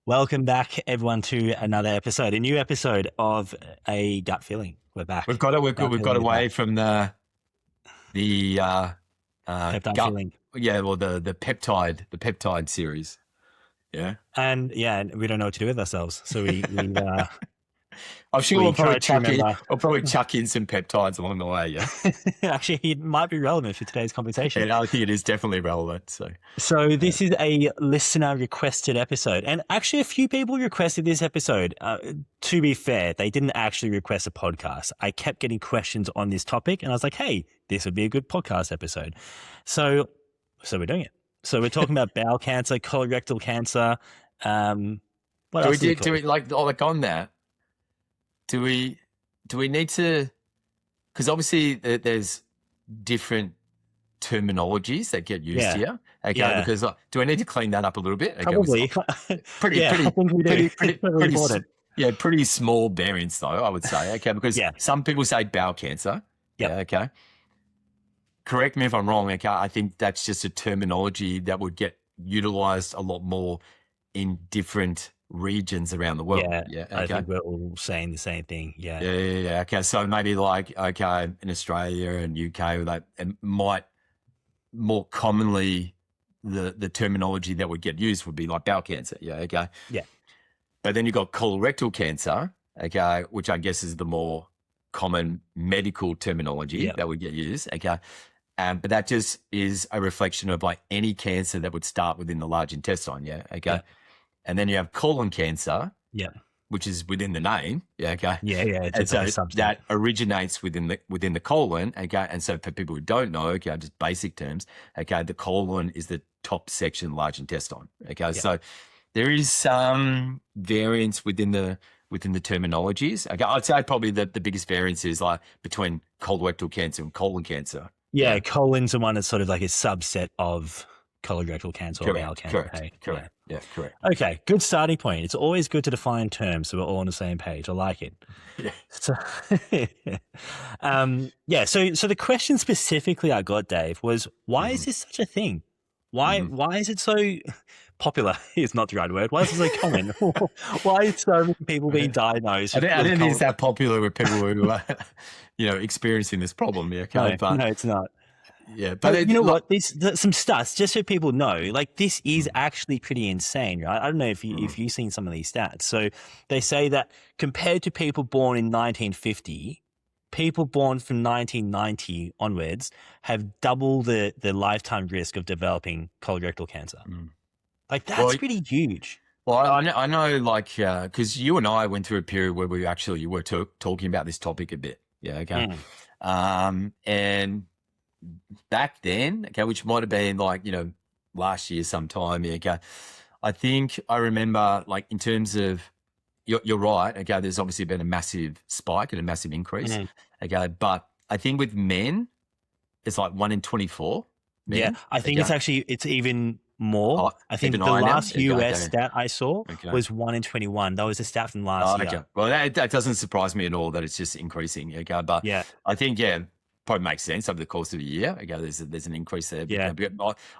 Welcome back, everyone, to another episode, a new episode of A Gut Feeling. We're back. We've got away from the Peptide gut, feeling. yeah, well the peptide series, yeah. And we don't know what to do with ourselves. So I'm sure we we'll probably try to remember. chuck in some peptides along the way, yeah. Actually, it might be relevant for today's conversation. And I think it is definitely relevant. So this is a listener requested episode, and actually a few people requested this episode. To be fair, they didn't actually request a podcast. I kept getting questions on this topic, and I was like, "Hey, this would be a good podcast episode." So we're doing it. So we're talking about bowel cancer, colorectal cancer. What else? Do we like on that? Do we need to? Because obviously there's different terminologies that get used here. Okay, Yeah. because do I need to clean that up a little bit? Okay, Probably. pretty important. Yeah, pretty small variance though, I would say. Okay, because some people say bowel cancer. Yep. Yeah. Okay. Correct me if I'm wrong. Okay, I think that's just a terminology that would get utilized a lot more in different regions around the world. Yeah. Okay. I think we're all saying the same thing. Yeah. Yeah. Okay, so maybe in Australia and UK, it might more commonly the terminology that would get used would be like bowel cancer. Yeah. Okay. Yeah. But then you've got colorectal cancer, okay, which I guess is the more common medical terminology that would get used. Okay. But that just is a reflection of like any cancer that would start within the large intestine. Yeah. Okay. Yeah. And then you have colon cancer, which is within the name. Yeah. Okay. Yeah. And so that originates within the colon. Okay. And so for people who don't know, okay, just basic terms, okay, the colon is the top section, large intestine. Okay. So there is some variance within the terminologies. Okay. I'd say probably the biggest variance is like between colorectal cancer and colon cancer. Yeah. Colon's the one that's sort of like a subset of colorectal cancer or bowel cancer. Correct. Yeah, correct. Okay, good starting point. It's always good to define terms so we're all on the same page. I like it. Yeah. So, so the question specifically I got, Dave, was why is this such a thing? Why is it so popular? Is not the right word. Why is it so common? Why is so many people being diagnosed? I don't think it's that popular with people who are, experiencing this problem. Yeah, no, it's not. Yeah, but you know what? Some stats, just so people know, like this is actually pretty insane, right? I don't know if you've seen some of these stats. So they say that compared to people born in 1950, people born from 1990 onwards have double the lifetime risk of developing colorectal cancer. Like that's pretty huge. Well, I know, like, because you and I went through a period where you were talking about this topic a bit. Yeah, okay. And back then, okay, which might have been like, last year sometime, okay, I think I remember, like, in terms of, you're right, okay, there's obviously been a massive spike and a massive increase, okay, but I think with men, it's like 1 in 24 men. Yeah, I think it's even more. I think the last US stat I saw was 1 in 21. That was a stat from last year. Okay. Well, that doesn't surprise me at all that it's just increasing, okay, but I think, probably makes sense over the course of a year. Okay, there's an increase there. Yeah.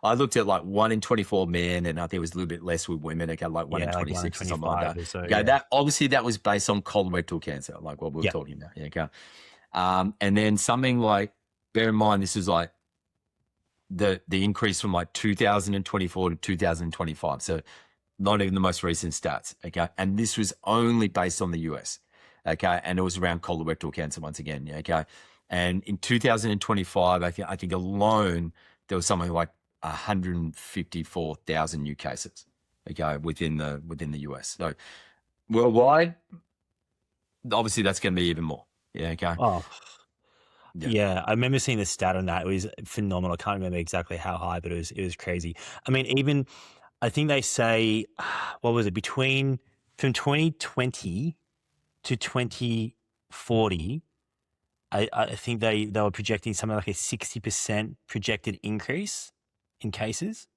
I looked at like 1 in 24 men, and I think it was a little bit less with women. Okay, like 1 in 26 or something like that. So, okay, that was based on colorectal cancer, like what we were talking about. Yeah, okay. And then something like, bear in mind, this is like the increase from like 2024 to 2025. So not even the most recent stats. Okay, and this was only based on the US. Okay, and it was around colorectal cancer once again. Yeah, okay. And in 2025, I think alone, there was something like 154,000 new cases, okay, within the US. So worldwide, obviously that's going to be even more. Yeah, okay. Oh, yeah. I remember seeing the stat on that. It was phenomenal. I can't remember exactly how high, but it was crazy. I mean, I think they say, what was it, from 2020 to 2040, I think they were projecting something like a 60% projected increase in cases,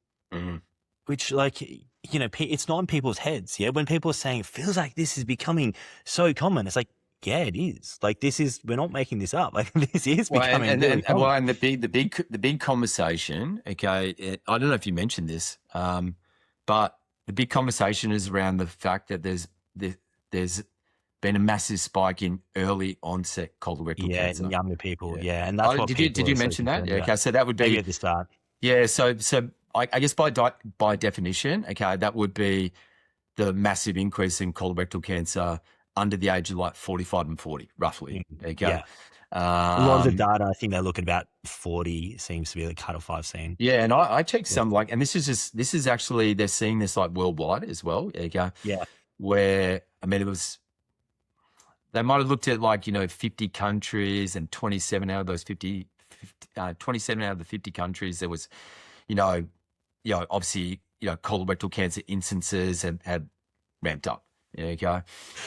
which, like, it's not in people's heads. Yeah. When people are saying it feels like this is becoming so common, it's like, yeah, it is. Like, we're not making this up. Like, this is becoming really common. And the big conversation, okay, I don't know if you mentioned this, but the big conversation is around the fact that there's been a massive spike in early onset colorectal Yeah, in cancer. younger people. Yeah. Yeah, and that's Oh, what did people you are so mention that? concerned Yeah. about. Okay. So that would Maybe be, at the start. yeah. So I guess by definition, okay, that would be the massive increase in colorectal cancer under the age of like 45 and 40, roughly. Okay. Yeah. A lot of the Um, data, I think they look at about 40 seems to be the cutoff I've seen. yeah, and I checked Yeah. some like, and this is actually, they're seeing this like worldwide as well. Okay. Yeah. Where, I mean, they might have looked at like, 50 countries, and 27 out of those 27 out of the 50 countries, there was, you know, obviously, colorectal cancer instances had ramped up. There you go.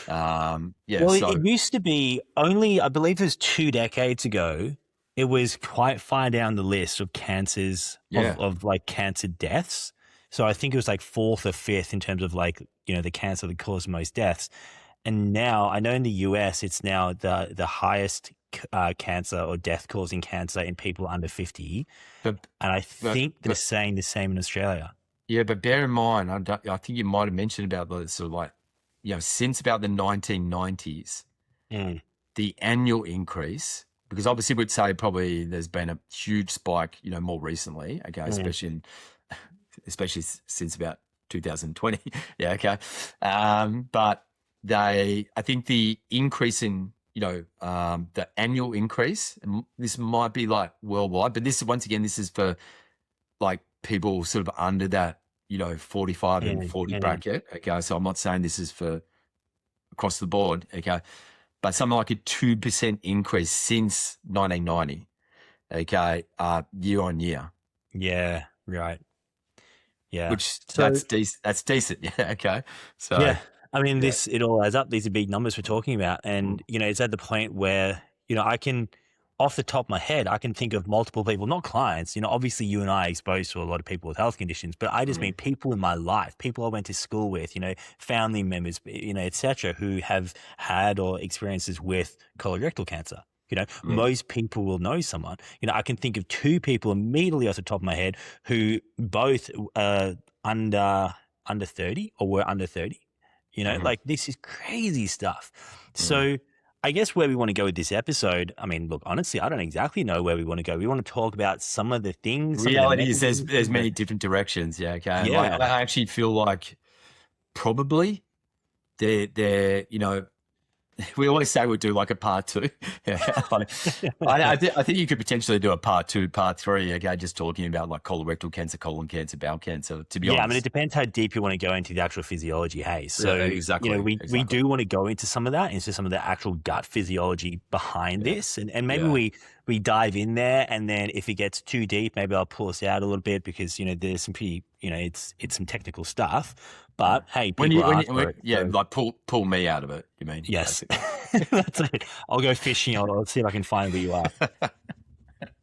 Yeah. Well, So it used to be only, I believe it was 2 decades ago, it was quite far down the list of cancers, yeah, of like cancer deaths. So I think it was like fourth or fifth in terms of like, the cancer that caused most deaths. And now I know in the US, it's now the highest cancer or death causing cancer in people under 50. but And I but think they're but saying the same in Australia. yeah, but bear in mind, I think you might have mentioned about the sort of like, since about the 1990s, Mm, the annual increase, because obviously we'd say probably there's been a huge spike, more recently, okay, mm, especially since about 2020. Yeah, okay. But I think the increase in, the annual increase, and this might be like worldwide, but once again, this is for like people sort of under that, 45 and mm, 40 mm. bracket. Okay. So I'm not saying this is for across the board. Okay. But something like a 2% increase since 1990. Okay. Year on year, Yeah, right. Yeah. which So that's decent. Yeah. Okay. So yeah, I mean, yeah. it all adds up. These are big numbers we're talking about. Mm, And, it's at the point where, I can, off the top of my head, I can think of multiple people, not clients, obviously you and I are exposed to a lot of people with health conditions, but I just mm, mean people in my life, people I went to school with, family members, et cetera, who have had or experiences with colorectal cancer. mm, Most people will know someone. I can think of two people immediately off the top of my head who both under under 30 or were under 30. mm, Like this is crazy stuff. mm. So I guess where we want to go with this episode, I mean, look, honestly, I don't exactly know where we want to go. We want to talk about some of the things, some of the Reality is there's mechanisms, many different directions. Yeah. Okay. And like, yeah. I actually feel like probably they're, we always say we'll do like a part two. Yeah, I think you could potentially do a part two, part three. Okay, just talking about like colorectal cancer, colon cancer, bowel cancer. To be Yeah, I mean, it honest, depends how deep you want to go into the actual physiology. Hey, yeah, so exactly, we exactly. do want to go into some of that, into some of the actual gut physiology behind Yeah, this, and maybe yeah. we dive in there, and then if it gets too deep, maybe I'll pull us out a little bit because there's some pretty it's some technical stuff. Mm. But hey, people ask for it, Yeah, so like pull me out of it. You mean yes, basically? that's it. I'll go fishing. I'll see if I can find where you are.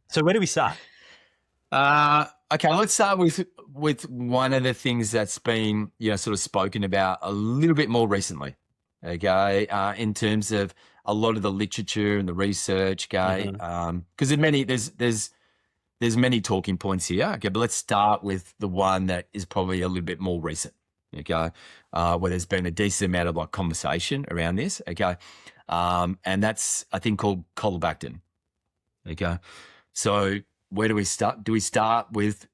So where do we start? Okay, let's start with one of the things that's been sort of spoken about a little bit more recently. Okay, in terms of a lot of the literature and the research. Okay, Hmm. because there's many talking points here. Okay, but let's start with the one that is probably a little bit more recent. Okay, where there's been a decent amount of like conversation around this. Okay, and that's I think called Colobactin. Okay, so where do we start? Do we start with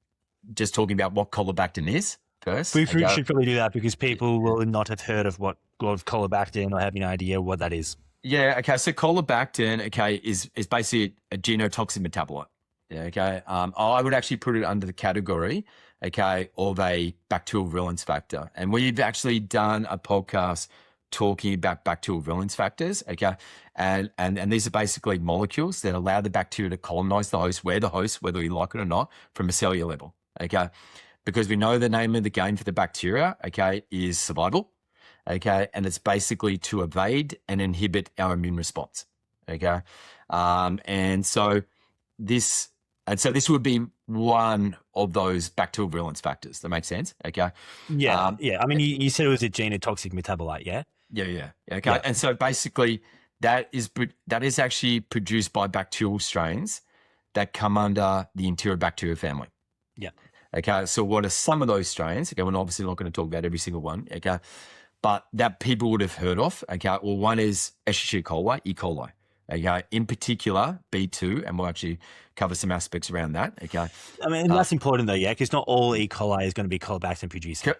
just talking about what Colobactin is first? We Okay. should probably do that because people will not have heard of what Colobactin or have any idea what that is. Yeah. Okay. So Colobactin, okay, is basically a genotoxic metabolite. Yeah. Okay. I would actually put it under the category, okay, of a bacterial virulence factor. And we've actually done a podcast talking about bacterial virulence factors. Okay. And these are basically molecules that allow the bacteria to colonize the host, whether you like it or not, from a cellular level. Okay. Because we know the name of the game for the bacteria, okay, is survival. Okay. And it's basically to evade and inhibit our immune response. Okay. And so this would be one of those bacterial virulence factors. That makes sense. Okay. Yeah, Um, yeah. I mean, you said it was a genotoxic metabolite, yeah? yeah. Okay. Yeah, And so basically that is actually produced by bacterial strains that come under the Enterobacteria family. yeah. Okay, so what are some of those strains? Okay, we're obviously not going to talk about every single one. Okay, but that people would have heard of. Okay, well, one is Escherichia coli, E. coli. Okay, in particular B2, and we'll actually cover some aspects around that. Okay, I mean, that's important though, yeah, because not all E. coli is going to be Colobactin producing.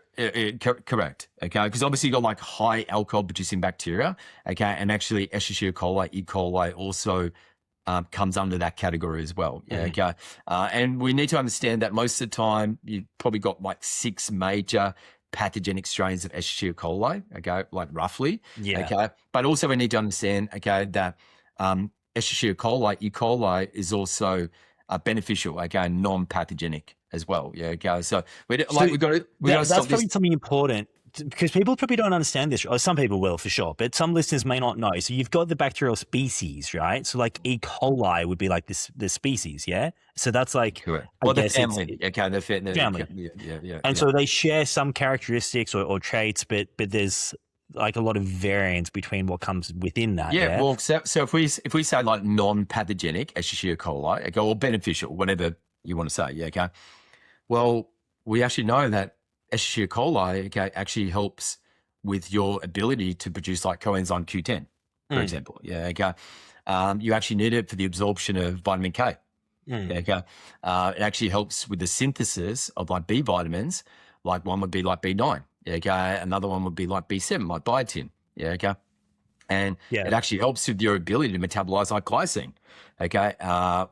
correct. Okay, because obviously you've got like high alcohol producing bacteria. Okay, and actually Escherichia coli, E. coli also comes under that category as well. Yeah, okay. And we need to understand that most of the time you've probably got like 6 major pathogenic strains of Escherichia coli, okay, like roughly. Yeah. Okay. But also we need to understand, okay, that Escherichia coli, E. coli is also beneficial, okay, non-pathogenic as well. Yeah, okay. So we've got to that's stop probably this. something important because people probably don't understand this, or some people will for sure, but some listeners may not know. So you've got the bacterial species, right? So like E. coli would be like the species, yeah? So that's like, Correct. I Well, the guess family, okay, the family. yeah. And so they share some characteristics or traits, but there's like a lot of variance between what comes within that. Yeah, Yeah. well, so if we say like non-pathogenic Escherichia coli, okay, or beneficial, whatever you want to say, yeah, okay. Well, we actually know that Escherichia coli, okay, actually helps with your ability to produce like coenzyme Q10, for example. Yeah, okay. You actually need it for the absorption of vitamin K. Yeah, okay. It actually helps with the synthesis of like B vitamins. Like one would be like B9. Yeah, okay. Another one would be like B7, like biotin. Yeah, okay. And Yeah. it actually helps with your ability to metabolize like glycine, okay,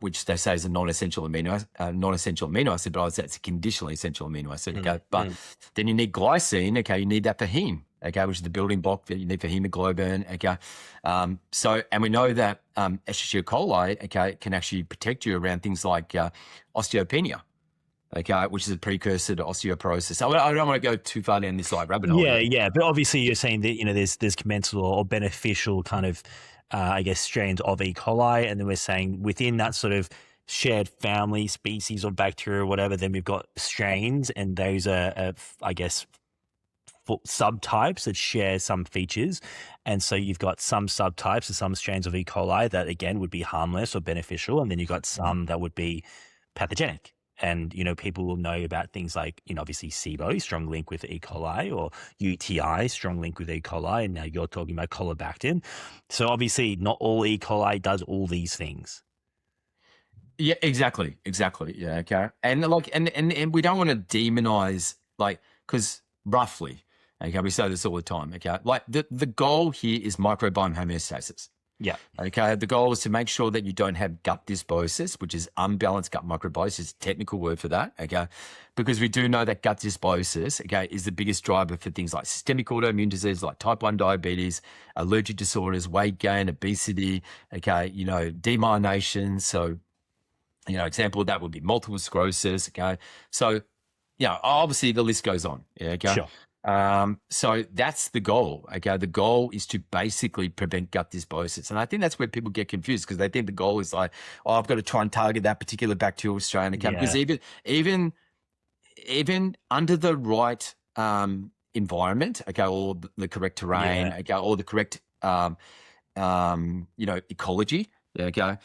which they say is a non-essential amino acid, but I would say it's a conditionally essential amino acid. Okay, but then you need glycine. Okay, you need that for heme. Okay, which is the building block that you need for hemoglobin. Okay, and we know that Escherichia coli, okay, can actually protect you around things like osteopenia. Okay, which is a precursor to osteoporosis. I don't want to go too far down this like rabbit hole. Yeah. But obviously, you're saying that there's commensal or beneficial kind of, I guess, strains of E. coli, and then we're saying within that sort of shared family, species, or bacteria, or whatever, then we've got strains, and those are I guess, subtypes that share some features, and so you've got some subtypes or some strains of E. coli that again would be harmless or beneficial, and then you've got some that would be pathogenic. And, people will know about things like, obviously SIBO, strong link with E. coli, or UTI, strong link with E. coli. And now you're talking about Colobactin. So obviously not all E. coli does all these things. Yeah, exactly. Yeah, okay. And like, and we don't want to demonize, like, because roughly, okay, we say this all the time, okay, like the goal here is microbiome homeostasis. Yeah. Okay. The goal is to make sure that you don't have gut dysbiosis, which is unbalanced gut microbiome. It's a technical word for that. Okay. Because we do know that gut dysbiosis, okay, is the biggest driver for things like systemic autoimmune disease, like type 1 diabetes, allergic disorders, weight gain, obesity, okay, demyelination. So, example of that would be multiple sclerosis. Okay. So, obviously the list goes on. Yeah. Okay. Sure. So that's the goal. Okay. The goal is to basically prevent gut dysbiosis. And I think that's where people get confused because they think the goal is like, oh, I've got to try and target that particular bacterial strain. Okay. Yeah. Because even under the right environment, okay, or the correct terrain, okay, or the correct ecology, okay,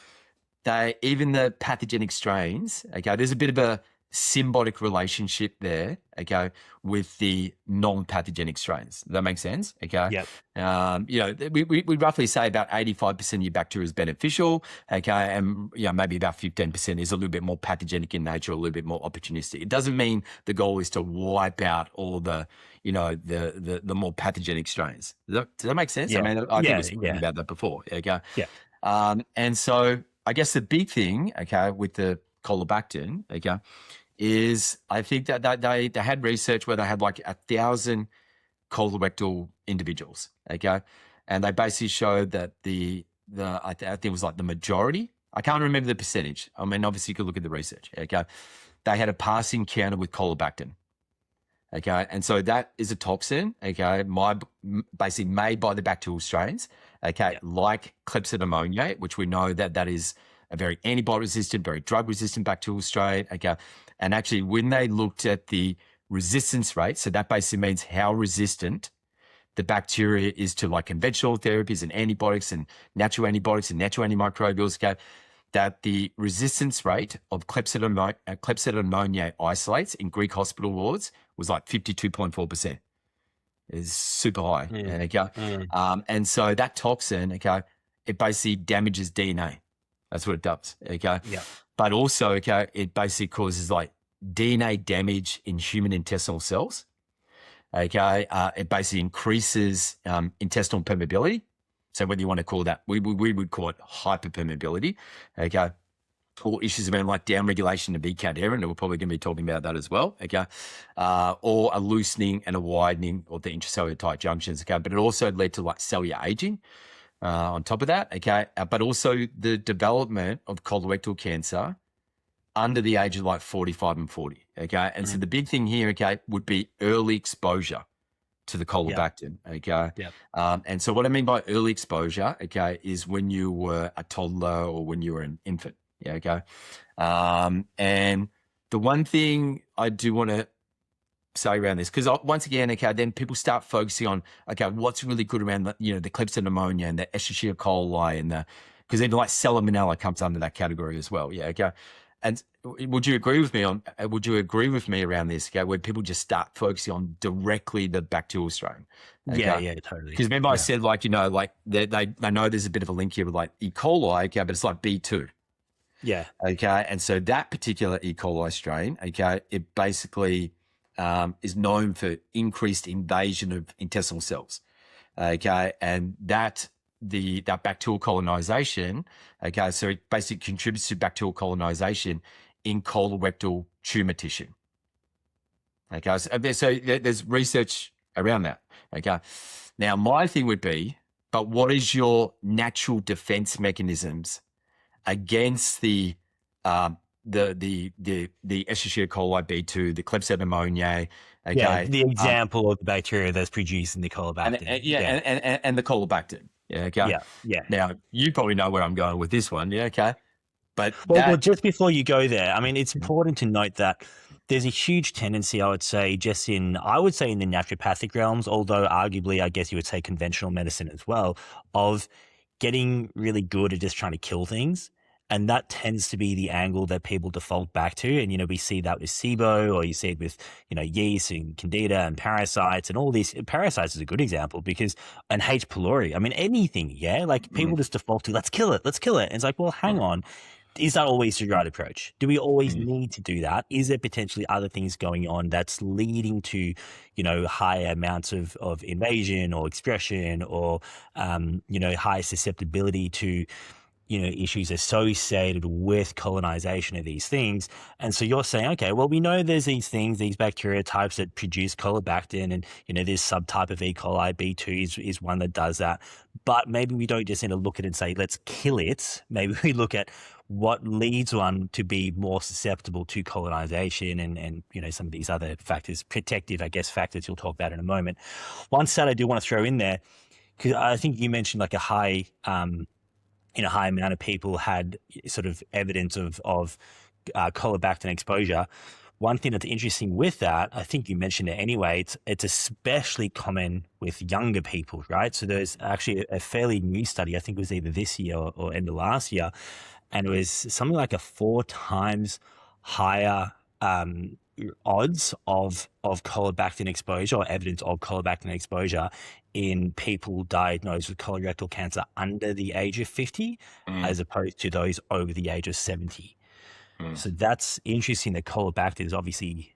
even the pathogenic strains, okay, there's a bit of a symbiotic relationship there, okay, with the non-pathogenic strains. Does that make sense? Okay. Yep. We roughly say about 85% of your bacteria is beneficial, okay, and maybe about 15% is a little bit more pathogenic in nature, a little bit more opportunistic. It doesn't mean the goal is to wipe out all the the more pathogenic strains. Does that make sense? Yeah. I mean, I think we spoke about that before. Okay. Yeah. And so I guess the big thing, okay, with the Colobactin, okay, is I think that they had research where they had like 1,000 colorectal individuals, okay, and they basically showed that I think it was like the majority. I can't remember the percentage. I mean, obviously you could look at the research, okay. They had a passing encounter with Colobactin, okay, and so that is a toxin, okay, basically made by the bacterial strains, okay, like Klebsiella pneumoniae, which we know that is a very antibiotic resistant, very drug resistant bacterial strain. Okay. And actually, when they looked at the resistance rate, so that basically means how resistant the bacteria is to like conventional therapies and antibiotics and natural antimicrobials. Okay. that the resistance rate of Klebsiella isolates in Greek hospital wards was like 52.4%. Is super high. Mm, Okay. mm, And so that toxin, okay, it basically damages DNA. That's what it does. Okay. yeah, But also, okay, it basically causes like DNA damage in human intestinal cells. Okay. It basically increases intestinal permeability. So whether you want to call that, we would call it hyperpermeability. Okay. Or issues around like downregulation of ECAD and we're probably going to be talking about that as well, okay? Or a loosening and a widening of the intracellular tight junctions, okay? But it also led to like cellular aging on top of that, okay? But also the development of colorectal cancer under the age of like 45 and 40, okay? And so mm, the big thing here, okay, would be early exposure to the yeah, colobactin, okay? yeah, And so what I mean by early exposure, okay, is when you were a toddler or when you were an infant, yeah, okay? And the one thing I do want to say around this, because once again, okay, then people start focusing on, okay, what's really good around the, the Klebsiella pneumonia and the Escherichia coli and the, because then like Salmonella comes under that category as well, yeah, okay? And would you agree with me around this, okay, where people just start focusing on directly the bacterial strain, yeah, okay? yeah, totally. Because remember I Yeah, said like, like they know there's a bit of a link here with like E. coli, okay, but it's like B2. yeah, Okay. And so that particular E. coli strain, okay, it basically is known for increased invasion of intestinal cells. Okay. And that bacterial colonization, okay, so it basically contributes to bacterial colonization in colorectal tumor tissue. Okay. So there's research around that. Okay. Now, my thing would be, but what is your natural defense mechanisms against the Escherichia coli B2, the Klebsiella pneumoniae, yeah. okay, The example of the bacteria that's producing the and, colobactin. and yeah, Yeah, and the colobactin, yeah, okay. yeah, yeah. Now you probably know where I'm going with this one, yeah, okay, but Well, that, just before you go there, I mean, it's important to note that there's a huge tendency, I would say, in the naturopathic realms, although arguably, I guess you would say conventional medicine as well, of getting really good at just trying to kill things. And that tends to be the angle that people default back to. And, we see that with SIBO, or you see it with, yeast and candida and parasites and all these. Parasites is a good example because, and H. pylori, I mean, anything, yeah? Like people just default to, let's kill it, let's kill it. And it's like, well, hang on. Is that always the right approach? Do we always need to do that? Is there potentially other things going on that's leading to, higher amounts of invasion or expression or, higher susceptibility to, issues associated with colonization of these things. And so you're saying, okay, well, we know there's these things, these bacteria types that produce colobactin and, this subtype of E. coli B2 is one that does that. But maybe we don't just need to look at it and say, let's kill it. Maybe we look at what leads one to be more susceptible to colonization and some of these other factors, protective, I guess, factors you'll talk about in a moment. One stat I do want to throw in there, because I think you mentioned like a high amount of people had sort of evidence of colobactin exposure. One thing that's interesting with that, I think you mentioned it anyway, it's especially common with younger people, right? So there's actually a fairly new study, I think it was either this year or end of last year, and it was something like a 4 times higher odds of colobactin exposure or evidence of colobactin exposure in people diagnosed with colorectal cancer under the age of 50 as opposed to those over the age of 70. So that's interesting that colobactin is obviously,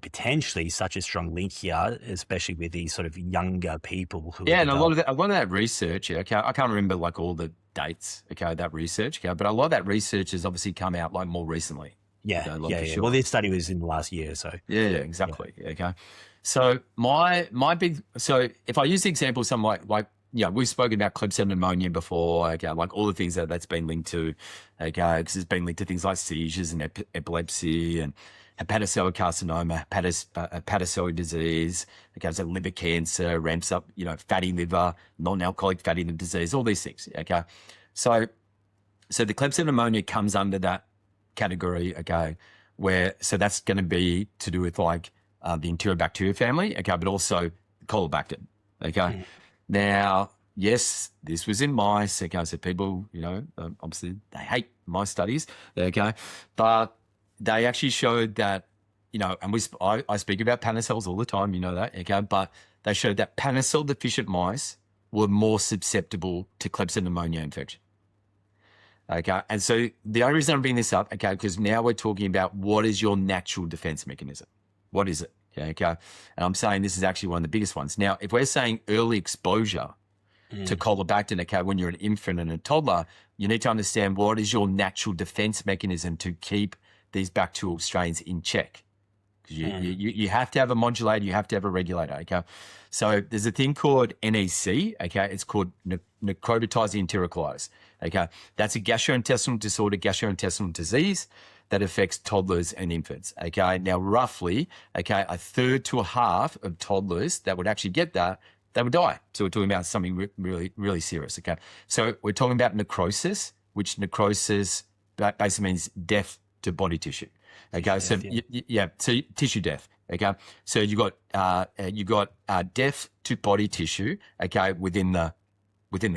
potentially such a strong link here, especially with these sort of younger people who are yeah, and developing. a lot of that research, yeah, okay, I can't remember like all the dates, okay, that research, okay, but a lot of that research has obviously come out like more recently. Yeah, Okay, like yeah, for yeah. sure. Well, this study was in the last year, so Yeah, yeah, exactly. Okay. So my big, so if I use the example of some like we've spoken about Klebsiella pneumonia before, okay, like all the things that's been linked to, okay, because it's been linked to things like seizures and epilepsy and hepatocellular carcinoma, hepatocellular disease, okay, so liver cancer, ramps up, fatty liver, non-alcoholic fatty liver disease, all these things, okay. So the Klebsiella pneumonia comes under that category, okay, so that's going to be to do with like the Enterobacteria family, okay, but also colobactin, okay. Now, yes, this was in mice, okay, so people, obviously they hate my studies, okay? But they actually showed that, and I speak about Panacels all the time, you know that, okay? But they showed that Panacel deficient mice were more susceptible to Klebsiella pneumonia infection. Okay, and so the only reason I'm bringing this up, okay, because now we're talking about what is your natural defense mechanism. What is it? Okay, and I'm saying this is actually one of the biggest ones. Now, if we're saying early exposure to Colobactin, okay, when you're an infant and a toddler, you need to understand what is your natural defense mechanism to keep these bacterial strains in check. Because you have to have a modulator, you have to have a regulator, okay? So there's a thing called NEC, okay? It's called necrotizing enterocolitis, okay? That's a gastrointestinal disorder, gastrointestinal disease that affects toddlers and infants, okay? Now, roughly, okay, a third to a half of toddlers that would actually get that, they would die. So we're talking about something really, really serious, okay? So we're talking about necrosis, which necrosis basically means death to body tissue. Okay, so so tissue death. Okay, so you got death to body tissue. Okay, within the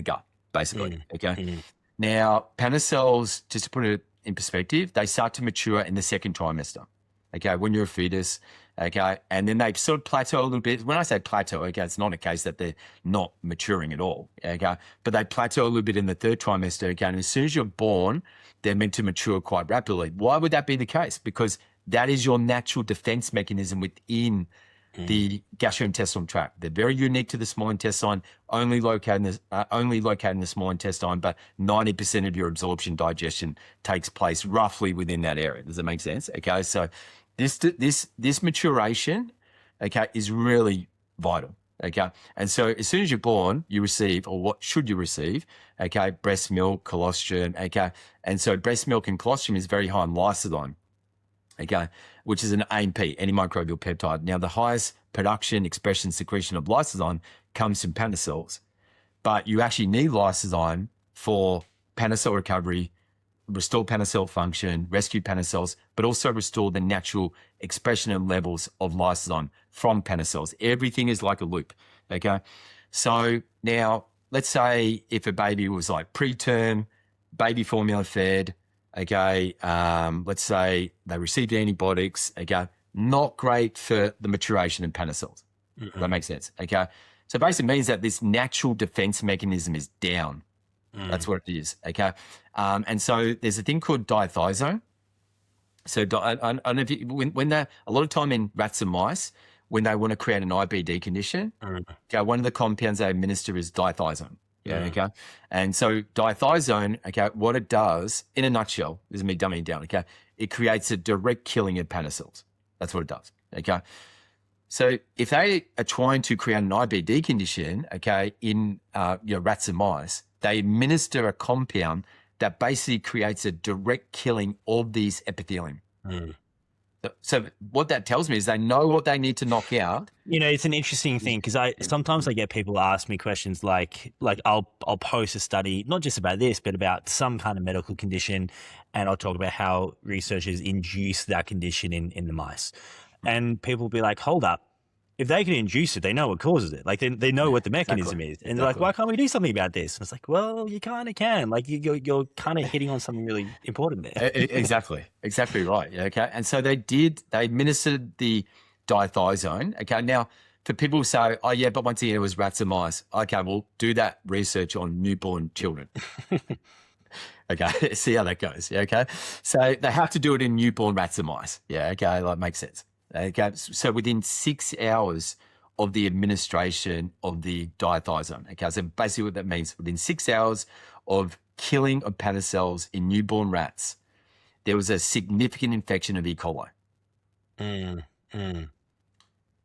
gut, basically. Okay, now Panacels, just to put it in perspective, they start to mature in the second trimester. Okay, when you're a fetus. Okay, and then they sort of plateau a little bit. When I say plateau, okay, it's not a case that they're not maturing at all. Okay, but they plateau a little bit in the third trimester. Okay, and as soon as you're born, they're meant to mature quite rapidly. Why would that be the case? Because that is your natural defense mechanism within the gastrointestinal tract. They're very unique to the small intestine, only located in the small intestine, but 90% of your absorption digestion takes place roughly within that area. Does that make sense? Okay, so this maturation, okay, is really vital. Okay. And so as soon as you're born, you receive, or what should you receive? Okay. Breast milk, colostrum. Okay. And so breast milk and colostrum is very high in lysozyme. Okay. Which is an AMP, antimicrobial peptide. Now, the highest production, expression, secretion of lysozyme comes from Panacels, but you actually need lysozyme for Panacel recovery, restore Panacel function, rescue Panacels, but also restore the natural expression and levels of lysozyme from Panacels. Everything is like a loop, okay? So now, let's say if a baby was like preterm, baby formula fed, okay, let's say they received antibiotics, okay, not great for the maturation of Panacels. That makes sense, okay? So basically means that this natural defense mechanism is down. That's what it is, okay? And so there's a thing called diathizone. So I don't know if when they, a lot of time in rats and mice, when they want to create an IBD condition, okay, one of the compounds they administer is diathizone. Yeah, okay. And so diathizone, okay, what it does, in a nutshell, this is me dumbing it down, okay, it creates a direct killing of Panacels. That's what it does, okay? So if they are trying to create an IBD condition, okay, in rats and mice, they administer a compound that basically creates a direct killing of these epithelium. So what that tells me is they know what they need to knock out. It's an interesting thing because sometimes I get people ask me questions like I'll post a study, not just about this, but about some kind of medical condition, and I'll talk about how researchers induce that condition in the mice. And people will be like, hold up. If they can induce it, they know what causes it. Like they know what the mechanism is. And they're like, why can't we do something about this? And it's like, well, you kind of can. Like you're kind of hitting on something really important there. Exactly right. Yeah, okay. And so they administered the diathizone. Okay. Now, for people who say, oh yeah, but once again, it was rats and mice. Okay, well, do that research on newborn children. Okay, see how that goes. Yeah, okay. So they have to do it in newborn rats and mice. Yeah, okay, that makes sense. Okay, so within 6 hours of the administration of the diathizone, okay, so basically what that means, within 6 hours of killing of Panacels in newborn rats, there was a significant infection of E. coli.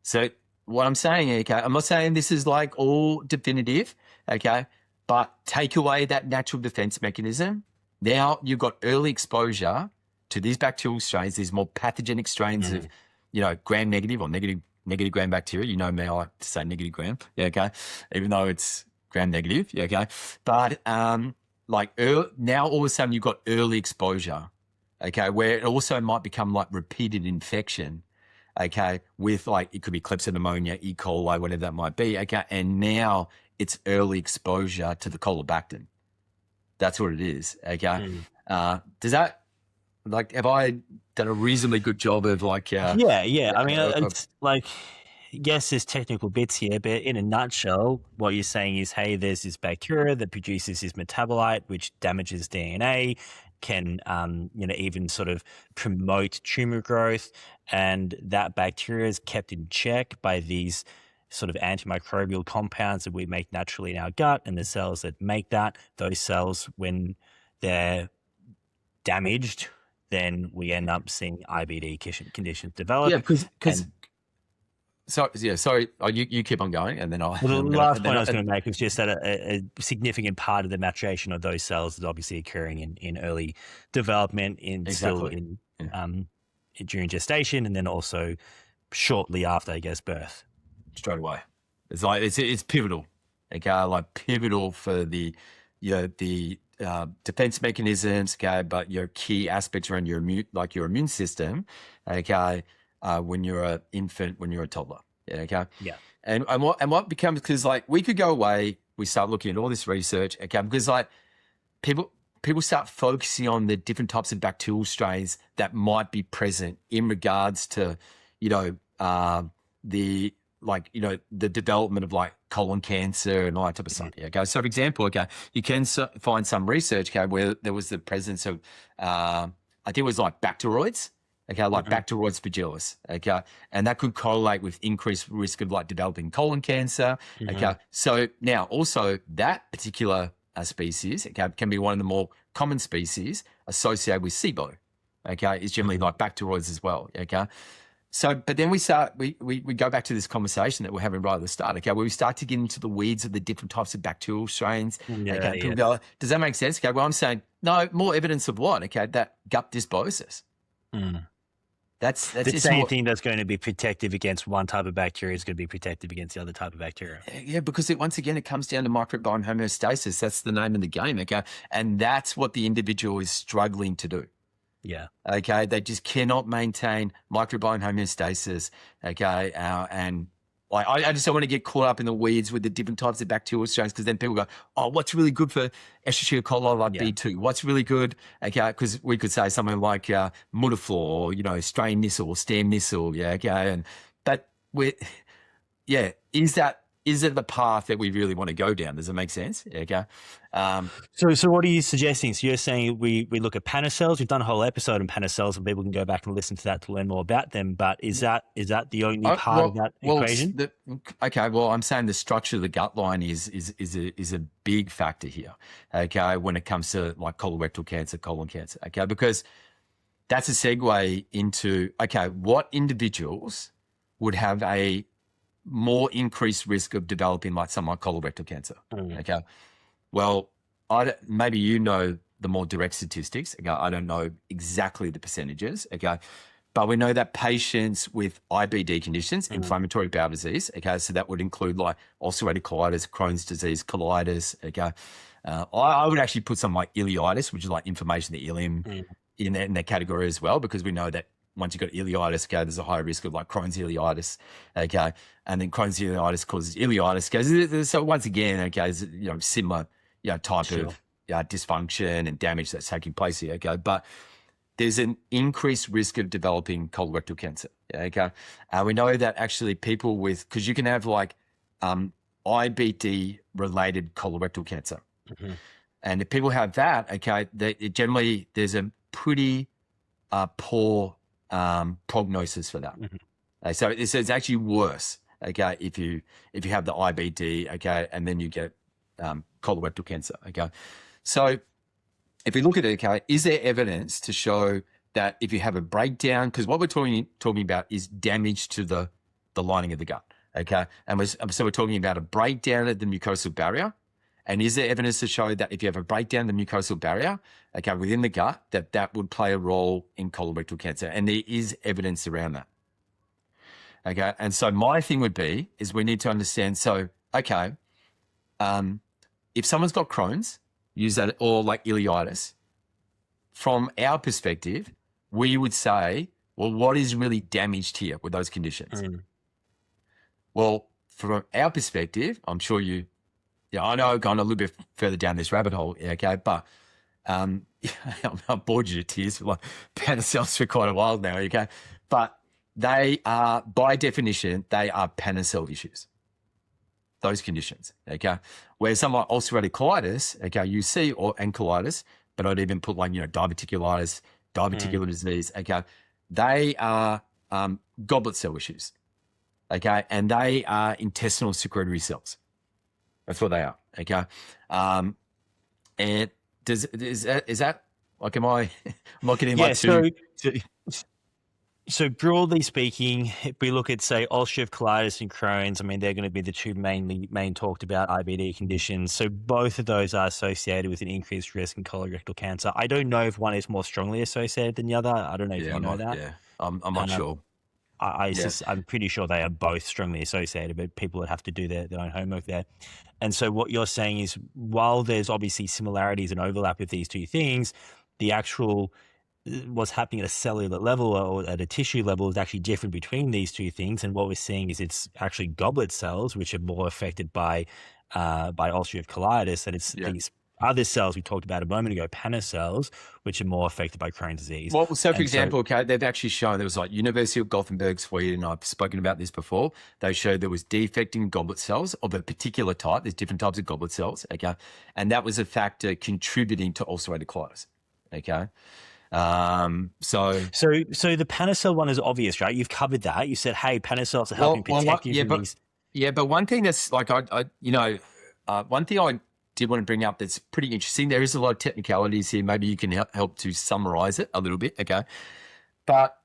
So what I'm saying, okay, I'm not saying this is like all definitive, okay, but take away that natural defense mechanism. Now you've got early exposure to these bacterial strains, these more pathogenic strains of, gram negative or negative gram bacteria. You know me, I like to say negative gram, yeah, okay, even though it's gram negative, yeah, okay. But now all of a sudden you've got early exposure, okay, where it also might become like repeated infection, okay, with like, it could be Klebsiella pneumonia, E. coli, whatever that might be, okay, and now it's early exposure to the Colobactin. That's what it is, okay? Does that, like, have I done a reasonably good job of like, Yeah. I mean, of, it's like, yes, there's technical bits here, but in a nutshell, what you're saying is, hey, there's this bacteria that produces this metabolite which damages DNA, can even sort of promote tumor growth, and that bacteria is kept in check by these sort of antimicrobial compounds that we make naturally in our gut, and the cells that make those cells, when they're damaged, then we end up seeing IBD conditions yeah, develop. because And sorry. Oh, you keep on going, and then well, the I'm gonna, last and then point I was going to make was just that a significant part of the maturation of those cells is obviously occurring in early development, still exactly. in Yeah. during gestation, and then also shortly after, I guess, birth. Straight away. It's like it's pivotal. Okay, like pivotal for the defense mechanisms. Okay, but your key aspects around your immune system. Okay, when you're an infant, when you're a toddler. Yeah. Okay. Yeah. And what becomes, because like we could go away, we start looking at all this research. Okay, because like people start focusing on the different types of bacterial strains that might be present in regards to, the the development of like colon cancer and all that type of stuff. Okay, so for example, okay, you can find some research, okay, where there was the presence of, I think it was like bacteroids. Okay, like Bacteroides fragilis. Okay, and that could correlate with increased risk of like developing colon cancer. Okay, so now also that particular species, okay, can be one of the more common species associated with SIBO. Okay, it's generally like bacteroids as well. Okay, so but then we go back to this conversation that we're having right at the start. Okay, where we start to get into the weeds of the different types of bacterial strains. Okay, people go, does that make sense? Okay, well I'm saying no, more evidence of what? Okay, that gut dysbiosis. That's the just same thing that's going to be protective against one type of bacteria is going to be protective against the other type of bacteria. Yeah, because once again, it comes down to microbiome homeostasis. That's the name of the game, okay? And that's what the individual is struggling to do. Yeah. Okay, they just cannot maintain microbiome homeostasis, okay? And like, I just don't want to get caught up in the weeds with the different types of bacterial strains, because then people go, oh, what's really good for Escherichia coli like B2? What's really good? Okay, because we could say something like Mutaflor, or, strain this or stem this or, okay? But is it the path that we really want to go down? Does it make sense? Okay. So what are you suggesting? So you're saying we look at Panacels. We've done a whole episode on Panacels, and people can go back and listen to that to learn more about them. But is that the only part of that equation? Well, I'm saying the structure of the gut line is a big factor here. Okay, when it comes to like colorectal cancer, colon cancer. Okay, because that's a segue into what individuals would have a more increased risk of developing like something like colorectal cancer. Okay. Well, maybe the more direct statistics. Okay. I don't know exactly the percentages. Okay. But we know that patients with IBD conditions, inflammatory bowel disease, okay, so that would include like ulcerative colitis, Crohn's disease, colitis. Okay. I would actually put something like ileitis, which is like inflammation of the ileum, in that category as well, because we know that once you've got ileitis, okay, there's a higher risk of like Crohn's ileitis, okay, and then Crohn's ileitis causes ileitis. Okay, so once again, okay, similar, type of dysfunction and damage that's taking place here, okay, but there's an increased risk of developing colorectal cancer, okay. We know that actually people because you can have like IBD related colorectal cancer, and if people have that, okay, generally there's a pretty poor prognosis for that. So it's actually worse, okay, if you have the IBD, okay, and then you get colorectal cancer, okay. So if we look at it, okay, is there evidence to show that if you have a breakdown, because what we're talking about is damage to the lining of the gut, okay, and so we're talking about a breakdown of the mucosal barrier. And is there evidence to show that if you have a breakdown of the mucosal barrier, okay, within the gut, that would play a role in colorectal cancer? And there is evidence around that. Okay, and so my thing would be is we need to understand. So, okay, if someone's got Crohn's, use that, or like ileitis, from our perspective, we would say, well, what is really damaged here with those conditions? Well, from our perspective, I'm sure I know I've gone a little bit further down this rabbit hole, okay, but I'm bored you to tears. Like pound cells for quite a while now, okay? But they are, by definition, they are Panacell issues. Those conditions, okay? Where something like ulcerative colitis, okay, you see, and colitis, but I'd even put like, diverticulitis, diverticular disease, okay? They are goblet cell issues, okay? And they are intestinal secretory cells. That's what they are, okay? And is that like, am I getting Yeah. too? So broadly speaking, if we look at, say, ulcerative colitis and Crohn's, I mean, they're going to be the two main talked about IBD conditions. So both of those are associated with an increased risk in colorectal cancer. I don't know if one is more strongly associated than the other. I don't know if Yeah, you know that. I'm not sure. Yeah. I'm pretty sure they are both strongly associated, but people would have to do their own homework there. And so what you're saying is, while there's obviously similarities and overlap with these two things, the actual what's happening at a cellular level or at a tissue level is actually different between these two things. And what we're seeing is it's actually goblet cells, which are more affected by ulcerative colitis, and it's these other cells we talked about a moment ago, Panner cells, which are more affected by Crohn's disease. Well, so for example, okay, they've actually shown there was like University of Gothenburg, Sweden. I've spoken about this before. They showed there was defect in goblet cells of a particular type. There's different types of goblet cells, okay, and that was a factor contributing to ulcerative colitis, okay. So the Panner cell one is obvious, right? You've covered that. You said, hey, Panner cells are helping protect you from these. Yeah, but one thing that's like one thing I did want to bring up that's pretty interesting. There is a lot of technicalities here. Maybe you can help to summarize it a little bit, okay? But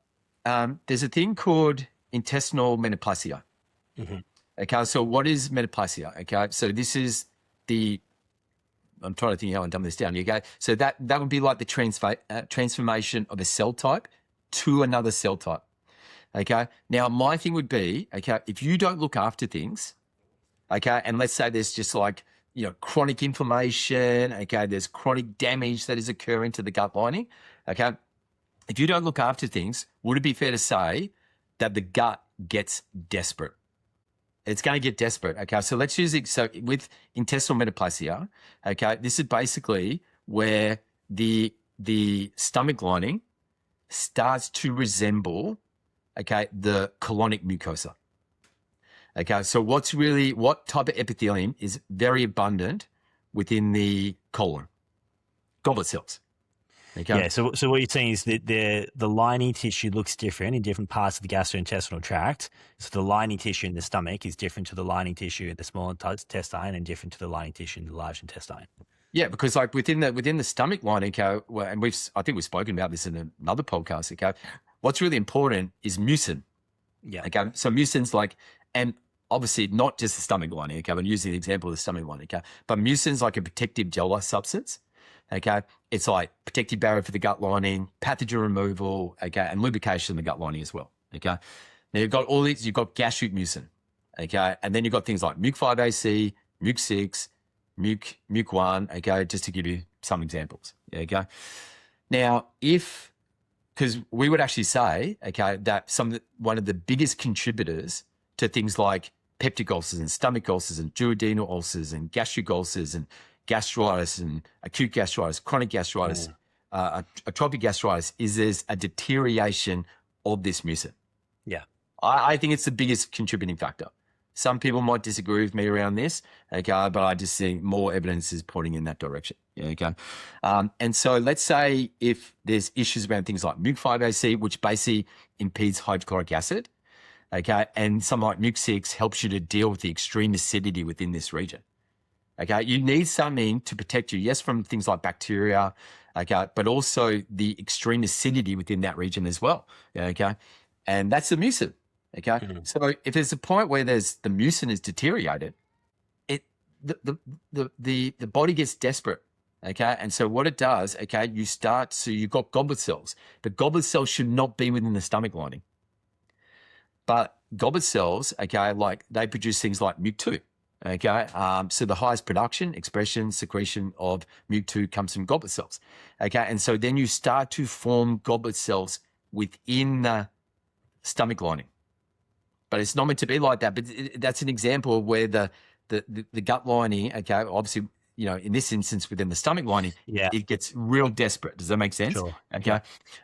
there's a thing called intestinal metaplasia. Mm-hmm. Okay, so what is metaplasia? Okay, so this is I'm trying to think how I've done this down. Okay, so that would be like the transformation of a cell type to another cell type. Okay, now my thing would be, okay, if you don't look after things, okay, and let's say there's just like, chronic inflammation, okay, there's chronic damage that is occurring to the gut lining, okay, if you don't look after things, would it be fair to say that the gut gets desperate? It's going to get desperate, okay? So let's use it. So with intestinal metaplasia, okay, this is basically where the stomach lining starts to resemble, okay, the colonic mucosa. Okay, so what type of epithelium is very abundant within the colon? Goblet cells. Okay. Yeah, so what you're saying is that the lining tissue looks different in different parts of the gastrointestinal tract. So the lining tissue in the stomach is different to the lining tissue in the small intestine and different to the lining tissue in the large intestine. Yeah, because like within the stomach lining, okay, and I think we've spoken about this in another podcast, okay, what's really important is mucin. Yeah. Okay, so mucin's like, and obviously not just the stomach lining, okay, I'm using the example of the stomach lining, okay, but mucin's like a protective gel-like substance, okay, it's like protective barrier for the gut lining, pathogen removal, okay, and lubrication of the gut lining as well, okay. Now you've got all these, you've got gastric mucin, okay, and then you've got things like MUC5AC, MUC6, MUC1, okay, just to give you some examples, okay. Now, because we would actually say, okay, that one of the biggest contributors to things like peptic ulcers and stomach ulcers and duodenal ulcers and gastric ulcers and gastritis and acute gastritis, chronic gastritis, atrophic gastritis is there's a deterioration of this mucin. Yeah. I think it's the biggest contributing factor. Some people might disagree with me around this, okay, but I just think more evidence is pointing in that direction, okay? And so let's say if there's issues around things like MUC5AC, which basically impedes hydrochloric acid, okay, and something like MUC6 helps you to deal with the extreme acidity within this region, okay? You need something to protect you, yes, from things like bacteria, okay, but also the extreme acidity within that region as well, okay? And that's the mucin. Okay, so if there's a point where the mucin is deteriorated, the body gets desperate. Okay, and so what it does, okay, you've got goblet cells. But goblet cells should not be within the stomach lining. But goblet cells, okay, like they produce things like MUC2. Okay, so the highest production, expression, secretion of MUC2 comes from goblet cells. Okay, and so then you start to form goblet cells within the stomach lining. But it's not meant to be like that. But that's an example of where the gut lining, okay, obviously in this instance within the stomach lining, Yeah. it gets real desperate. Does that make sense? Sure. Okay.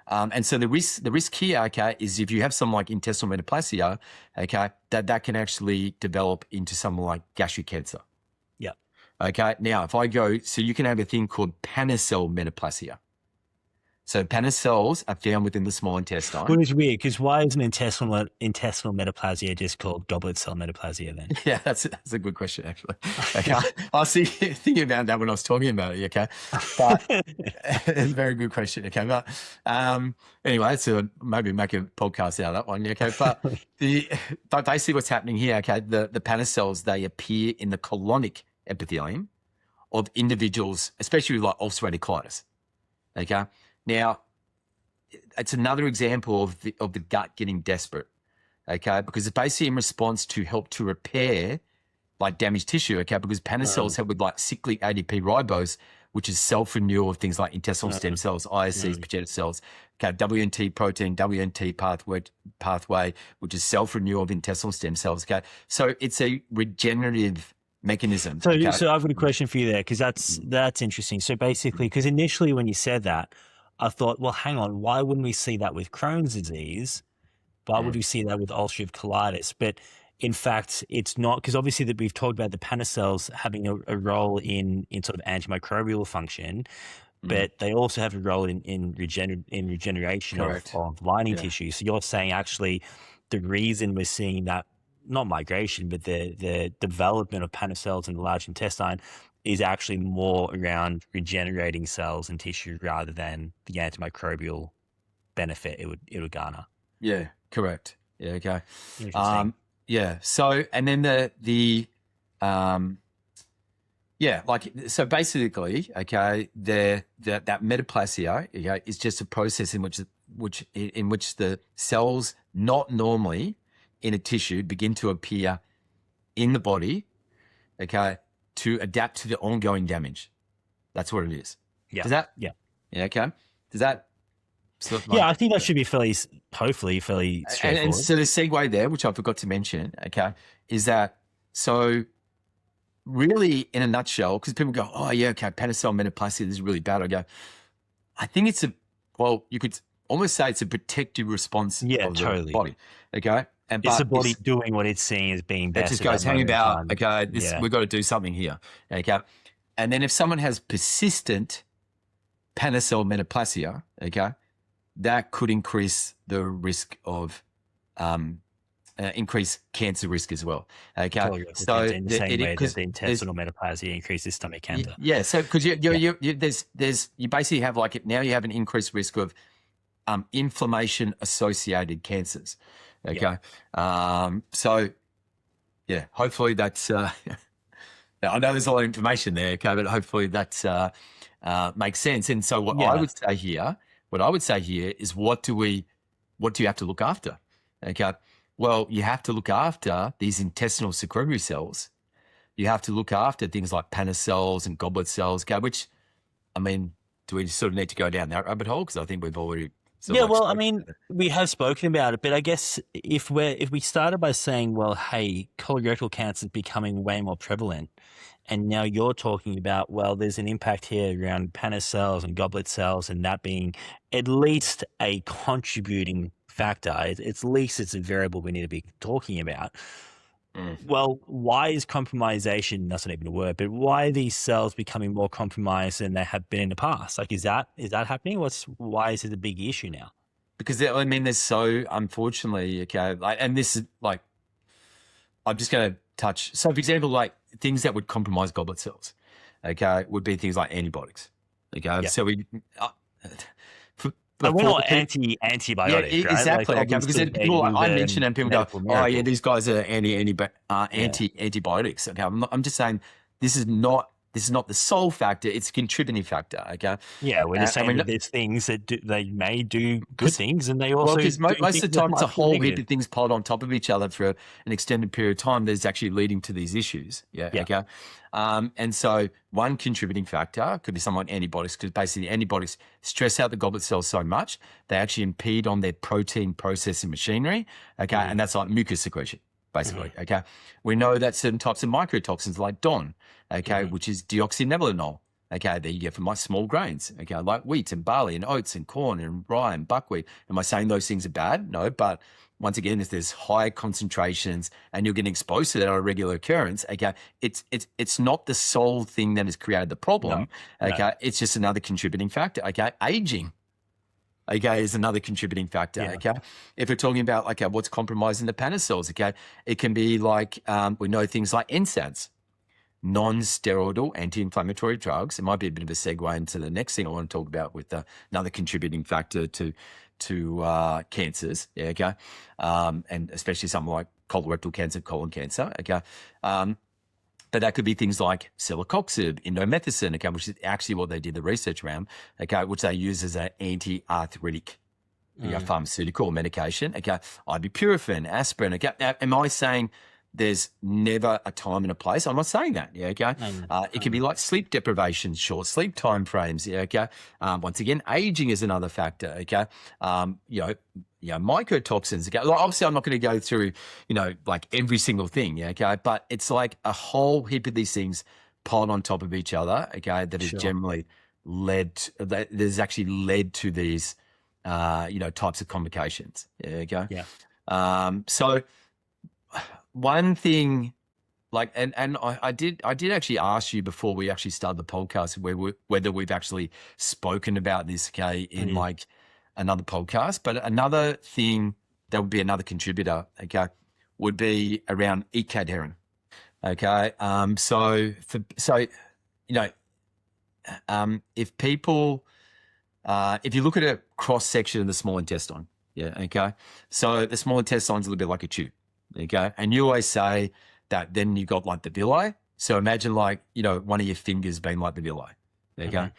And so the risk here, okay, is if you have something like intestinal metaplasia, okay, that can actually develop into something like gastric cancer. Yeah. Okay. Now, if I go, so you can have a thing called Panacell metaplasia. So Panacels are found within the small intestine. Well, it's weird because why isn't intestinal metaplasia just called goblet cell metaplasia then? Yeah, that's a good question, actually. Okay. I was thinking about that when I was talking about it, okay? But it's a very good question, okay? But anyway, so maybe make a podcast out of that one, okay? But but basically what's happening here, okay, the Panacels, they appear in the colonic epithelium of individuals, especially with like ulcerative colitis, okay? Now, it's another example of the gut getting desperate, okay? Because it's basically in response to help to repair like damaged tissue, okay? Because Panacels help with like cyclic ADP ribose, which is self-renewal of things like intestinal stem cells, ISCs, progenitor cells, okay? WNT protein, WNT pathway, which is self-renewal of intestinal stem cells, okay? So it's a regenerative mechanism. So, okay? so I've got a question for you there because that's interesting. So basically, because initially when you said that, I thought, well, hang on, why wouldn't we see that with Crohn's disease? Why would we see that with ulcerative colitis? But in fact, it's not, because obviously that we've talked about the Panacels having a role in sort of antimicrobial function, but they also have a role in regeneration of lining tissue. So you're saying actually the reason we're seeing that, not migration, but the development of Panacels in the large intestine is actually more around regenerating cells and tissue rather than the antimicrobial benefit it would garner. Yeah, correct. Yeah, okay. Interesting. Yeah. So, and then so basically, okay, that metaplasia, okay, is just a process in which the cells not normally in a tissue begin to appear in the body, okay, to adapt to the ongoing damage. That's what it is. Yeah. Does that? Yeah. Yeah. Okay. Does that? Yeah, I think that should be hopefully fairly straightforward. And so the segue there, which I forgot to mention, okay, is that so really in a nutshell, because people go, oh yeah, okay, Panacell metaplasia, this is really bad. I go, I think you could almost say it's a protective response of the body. Okay. And it's the body doing what it's seeing as being best. It just goes, hang about, okay, we've got to do something here. Okay. And then if someone has persistent Panacell metaplasia, okay, that could increase the risk of increase cancer risk as well. Okay, so in the same way that the intestinal metaplasia increases stomach cancer. Yeah, so because you basically have now you have an increased risk of inflammation associated cancers. Okay, so yeah, hopefully that's. I know there's a lot of information there, okay, but hopefully that makes sense. And so what I would say here is what do you have to look after? Okay. Well, you have to look after these intestinal secretory cells. You have to look after things like Panacels and goblet cells, which, I mean, do we sort of need to go down that rabbit hole? Because I think we've already we have spoken about it, but I guess if we started by saying, well, hey, colorectal cancer is becoming way more prevalent, and now you're talking about, well, there's an impact here around Panacels and goblet cells, and that being at least a contributing factor. At least it's a variable we need to be talking about. Well, why is compromisation, that's not even a word, but why are these cells becoming more compromised than they have been in the past? Like, is that happening? Why is it a big issue now? Because, I mean, there's so, unfortunately, okay, and this is like, I'm just going to touch. So, for example, like things that would compromise goblet cells, okay, would be things like antibiotics. Okay, so we. But we're not antibiotics, right? Exactly. Like, okay, because people, I mention and people go, "Oh, yeah, these guys are antibiotics." Okay, I'm just saying this is not the sole factor; it's a contributing factor. Okay. Yeah, we're just saying that there's things that they may do good things, and they also because most of the time it's a whole heap of things piled on top of each other for an extended period of time that's actually leading to these issues. Yeah. Okay. And so one contributing factor could be something like antibiotics, because basically antibiotics stress out the goblet cells so much they actually impede on their protein processing machinery. Okay, and that's like mucus secretion. basically. Okay. We know that certain types of mycotoxins like DON, okay, which is deoxynivalenol, okay, that you get from like small grains, okay, like wheat and barley and oats and corn and rye and buckwheat. Am I saying those things are bad? No, but once again, if there's high concentrations and you're getting exposed to that on a regular occurrence, okay, it's not the sole thing that has created the problem, okay, it's just another contributing factor, okay, aging. Okay, is another contributing factor. Yeah. Okay, if we're talking about okay, what's compromising the Panner cells? Okay, it can be like we know things like NSAIDs, non-steroidal anti-inflammatory drugs. It might be a bit of a segue into the next thing I want to talk about with another contributing factor to cancers. Yeah, okay, and especially something like colorectal cancer, colon cancer. Okay, but that could be things like celecoxib, indomethacin, okay, which is actually what they did the research around, okay, which they use as an anti-arthritic pharmaceutical medication, okay, ibuprofen, aspirin, okay. Now, am I saying there's never a time and a place? I'm not saying that, yeah, okay. It can be like sleep deprivation, short sleep time frames, yeah, okay. Once again, aging is another factor, okay. Mycotoxins. Okay, like obviously, I'm not going to go through, like every single thing. Yeah, okay, but it's like a whole heap of these things piled on top of each other. Okay, that has generally that has actually led to these, types of complications. Yeah, okay. Yeah. So one thing, like, and I did actually ask you before we actually started the podcast whether we've actually spoken about this, okay, in like another podcast, but another thing that would be another contributor, okay, would be around ecadherin. Okay. If people, if you look at a cross section of the small intestine, yeah, okay. So the small intestine is a little bit like a tube, okay, and you always say that then you got like the villi. So imagine like one of your fingers being like the villi, okay.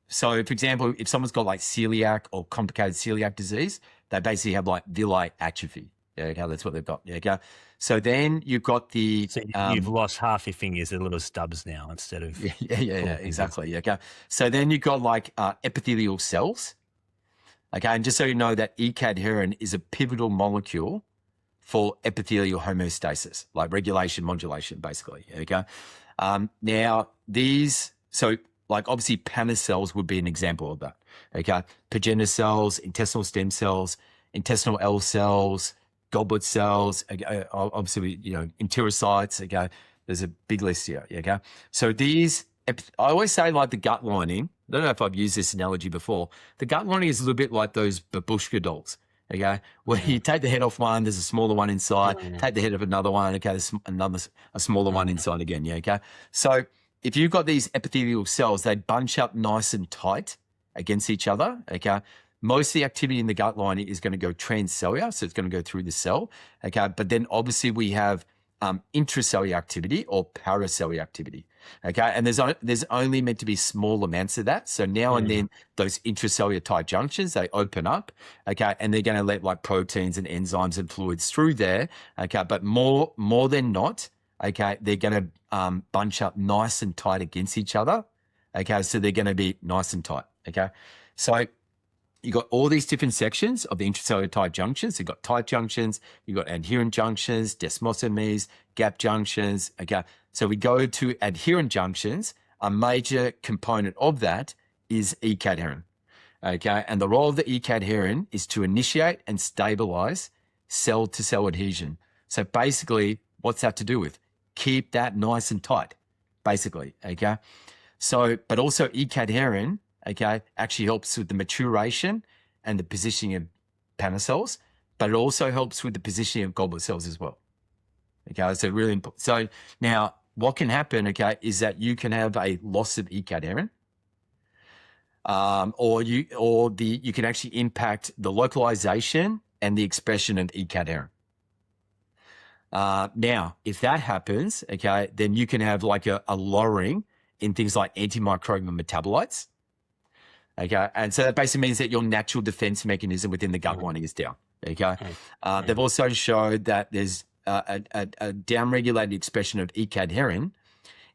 So for example, if someone's got like celiac or complicated celiac disease, they basically have like villi atrophy. Yeah, okay, that's what they've got. Yeah, okay. So then you've got the so you've lost half your fingers, they're little stubs now instead of exactly. Yeah, okay. So then you've got like epithelial cells. Okay, and just so you know that ecadherin is a pivotal molecule for epithelial homeostasis, like regulation, modulation, basically. Okay. Now these like obviously Panner cells would be an example of that. Okay. Pagina cells, intestinal stem cells, intestinal L cells, goblet cells, obviously, enterocytes. Okay. There's a big list here. Okay. So these, I always say like the gut lining, I don't know if I've used this analogy before. The gut lining is a little bit like those babushka dolls. Okay. Where you take the head off one, there's a smaller one inside, take the head of another one. Okay. There's a smaller one inside again. Yeah. Okay. So if you've got these epithelial cells, they bunch up nice and tight against each other, okay? Most of the activity in the gut lining is going to go transcellular, so it's going to go through the cell, okay? But then obviously we have intracellular activity or paracellular activity, okay? And there's only meant to be small amounts of that. So now and then those intracellular tight junctions, they open up, okay? And they're going to let like proteins and enzymes and fluids through there, okay? But more than not, okay, they're going to bunch up nice and tight against each other. Okay, so they're going to be nice and tight. Okay, so you got all these different sections of the intracellular tight junctions. You've got tight junctions, you've got adherent junctions, desmosomes, gap junctions. Okay, so we go to adherent junctions. A major component of that is ecadherin. Okay, and the role of the ecadherin is to initiate and stabilize cell-to-cell adhesion. So basically, what's that to do with? Keep that nice and tight, basically, okay? So, but also ecadherin, okay, actually helps with the maturation and the positioning of Panner cells, but it also helps with the positioning of goblet cells as well. Okay, so really important. So now what can happen, okay, is that you can have a loss of ecadherin, or you can actually impact the localization and the expression of ecadherin. Now, if that happens, okay, then you can have like a lowering in things like antimicrobial metabolites. Okay, and so that basically means that your natural defense mechanism within the gut lining is down. Okay, they've also showed that there's a downregulated expression of ecadherin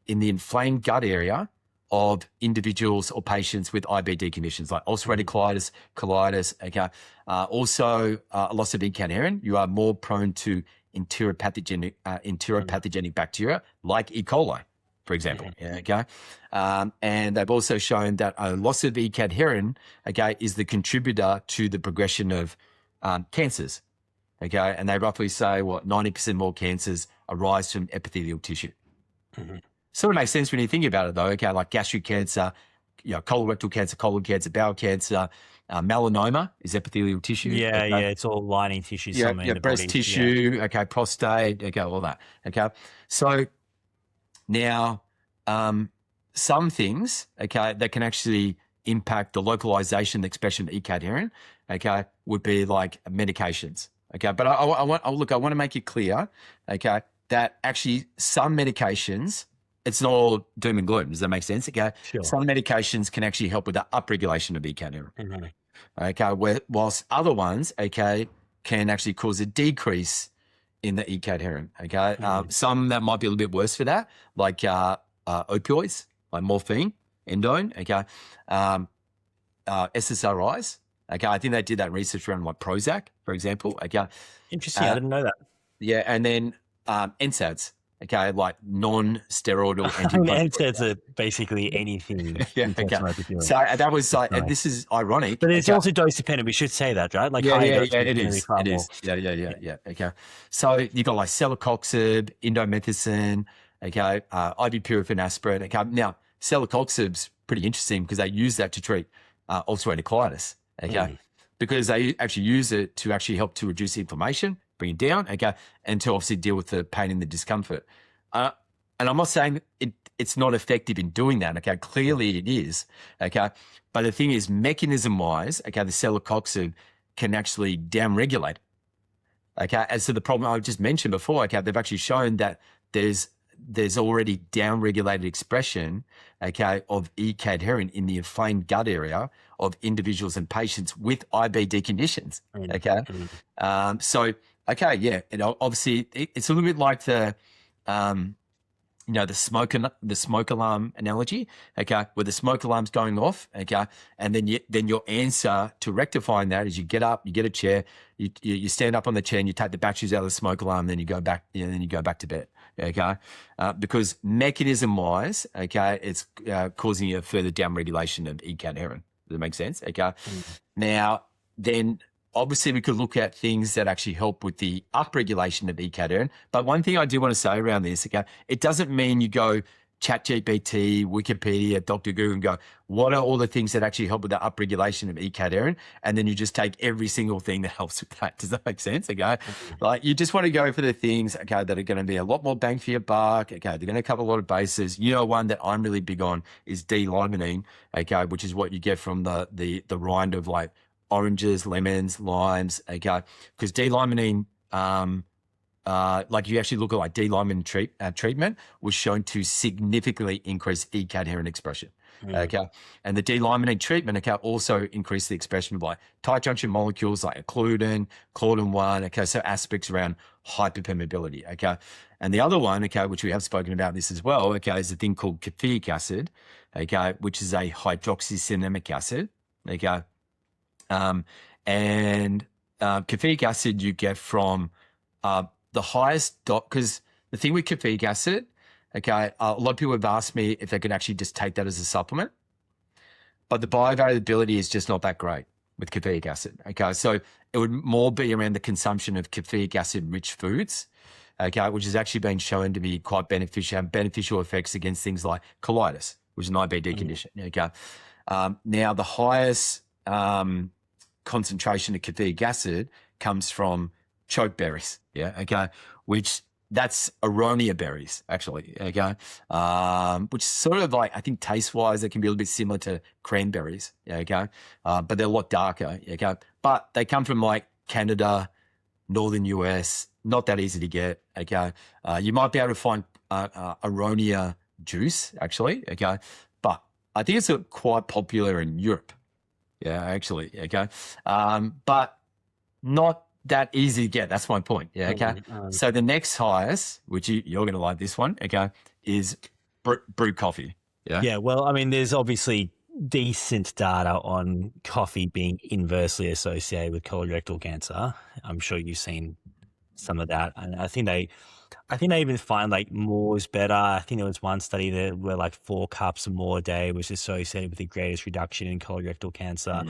in the inflamed gut area of individuals or patients with IBD conditions like ulcerative colitis. Okay, also a loss of ecadherin, you are more prone to enteropathogenic bacteria like E. coli, for example. Yeah, okay. And they've also shown that a loss of E. cadherin, okay, is the contributor to the progression of cancers. Okay. And they roughly say 90% more cancers arise from epithelial tissue. Sort of makes sense when you think about it, though. Okay, like gastric cancer, colorectal cancer, colon cancer, bowel cancer, melanoma is epithelial tissue. Yeah, okay? yeah, it's all lining tissue somewhere in the Breast body. tissue, okay, prostate, okay, all that. Okay, so now some things, okay, that can actually impact the localization, the expression of E. cadherin, okay, would be like medications. Okay, but I want to make it clear, okay, that actually some medications, it's not all doom and gloom. Does that make sense? Okay. Sure. Some medications can actually help with the upregulation of E. cadherin. Okay. Whilst other ones, okay, can actually cause a decrease in the E. cadherin. Okay. Some that might be a little bit worse for that, like opioids, like morphine, endone. Okay. SSRIs. Okay. I think they did that research around like Prozac, for example. Okay. Interesting. I didn't know that. Yeah. And then NSAIDs. Okay, like non-steroidal NSAIDs are basically anything. Yeah, okay. So that was like, and this is ironic. But it's also dose dependent. We should say that, right? Like it is. Yeah. Okay. So you got like celecoxib, indomethacin, okay, ibuprofen, aspirin. Okay. Now, celecoxib's pretty interesting because they use that to treat ulcerative colitis. Okay, because they actually use it to actually help to reduce inflammation, bring it down, okay, and to obviously deal with the pain and the discomfort. And I'm not saying it's not effective in doing that, okay? Clearly it is, okay? But the thing is, mechanism-wise, okay, the celecoxib can actually downregulate, okay? As to the problem I just mentioned before, okay, they've actually shown that there's already downregulated expression, okay, of E. cadherin in the inflamed gut area of individuals and patients with IBD conditions, okay? So, okay, yeah, and obviously it's a little bit like the the smoke alarm analogy, okay, where the smoke alarm's going off, okay, and then your answer to rectifying that is you get up, you get a chair, you stand up on the chair, and you take the batteries out of the smoke alarm, and then you go back, then you go back to bed, okay, because mechanism-wise, okay, it's causing a further downregulation of E. cadherin. Does that make sense? Okay, now then. Obviously, we could look at things that actually help with the upregulation of E. cadherin. But one thing I do want to say around this, okay, it doesn't mean you go ChatGPT, Wikipedia, Dr. Google and go, what are all the things that actually help with the upregulation of E. cadherin? And then you just take every single thing that helps with that. Does that make sense? Okay. Like you just want to go for the things, okay, that are going to be a lot more bang for your buck. Okay. They're going to cover a lot of bases. One that I'm really big on is D-limonene, okay, which is what you get from the rind of like oranges, lemons, limes, okay, because D-limonene, like you actually look at like D-limonene treatment was shown to significantly increase E. cadherin expression, okay, and the D-limonene treatment, okay, also increased the expression of like tight junction molecules like occludin, claudin-1, okay, so aspects around hyperpermeability, okay, and the other one, okay, which we have spoken about this as well, okay, is a thing called caffeic acid, okay, which is a hydroxycinnamic acid, okay. And caffeic acid you get from the highest because the thing with caffeic acid, okay, a lot of people have asked me if they could actually just take that as a supplement, but the bioavailability is just not that great with caffeic acid, okay? So it would more be around the consumption of caffeic acid-rich foods, okay, which has actually been shown to be quite beneficial, have beneficial effects against things like colitis, which is an IBD condition, okay? Now, the highest concentration of caffeic acid comes from chokeberries, yeah, okay, which that's aronia berries, actually, okay, which sort of like, I think taste-wise, it can be a little bit similar to cranberries, yeah, okay, but they're a lot darker, okay, but they come from like Canada, northern US, not that easy to get, okay, you might be able to find aronia juice, actually, okay, but I think it's quite popular in Europe. Yeah, actually, okay. But not that easy to get. That's my point. Yeah, okay. So the next highest, which you're going to like this one, okay, is brewed coffee. Yeah. Yeah. Well, I mean, there's obviously decent data on coffee being inversely associated with colorectal cancer. I'm sure you've seen some of that. And I think they even find like more is better. I think there was one study that where like 4 cups or more a day was associated with the greatest reduction in colorectal cancer.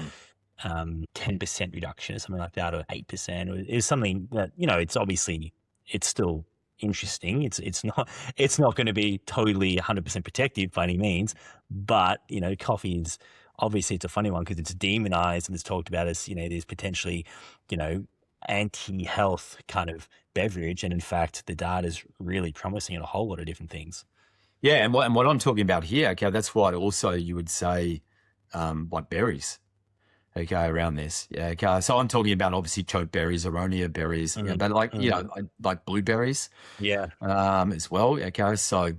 10% reduction or something like that, or 8%. It was something that, it's obviously, it's still interesting. It's not going to be totally 100% protective by any means, but, coffee is obviously, it's a funny one because it's demonized and it's talked about as, there's potentially, you know, anti-health kind of beverage. And in fact, the data is really promising in a whole lot of different things. Yeah, and what I'm talking about here, okay, that's why also you would say like berries, okay, around this. Yeah, okay. So I'm talking about obviously choke berries, aronia berries, yeah, but like like blueberries, Yeah. as well. Okay, so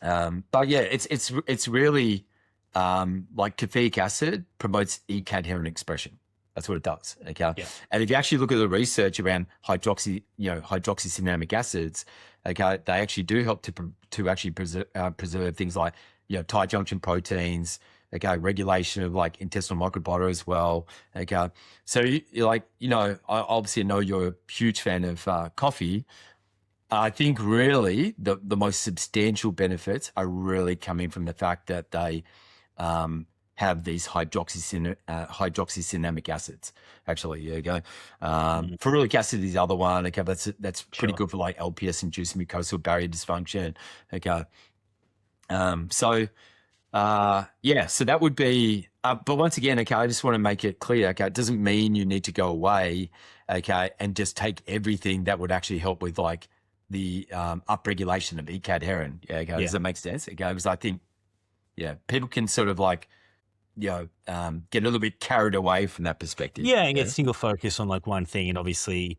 but yeah, it's really like caffeic acid promotes E-cadherin expression. That's what it does. Okay. Yeah. And if you actually look at the research around hydroxycinnamic acids, okay, they actually do help to actually preserve things like, tight junction proteins, okay, regulation of like intestinal microbiota as well. Okay. So you're like, I obviously know you're a huge fan of coffee. I think really the most substantial benefits are really coming from the fact that they have these hydroxycinnamic acids. Actually, there you go. Ferulic acid is the other one. Okay, that's pretty Sure. good for like LPS-induced mucosal barrier dysfunction. Okay, so so that would be. But once again, okay, I just want to make it clear. Okay, it doesn't mean you need to go away. Okay, and just take everything that would actually help with like the upregulation of E-cadherin. Yeah, okay, does that make sense? Okay, because I think people can sort of like get a little bit carried away from that perspective. Yeah, and get single focus on like one thing. And obviously,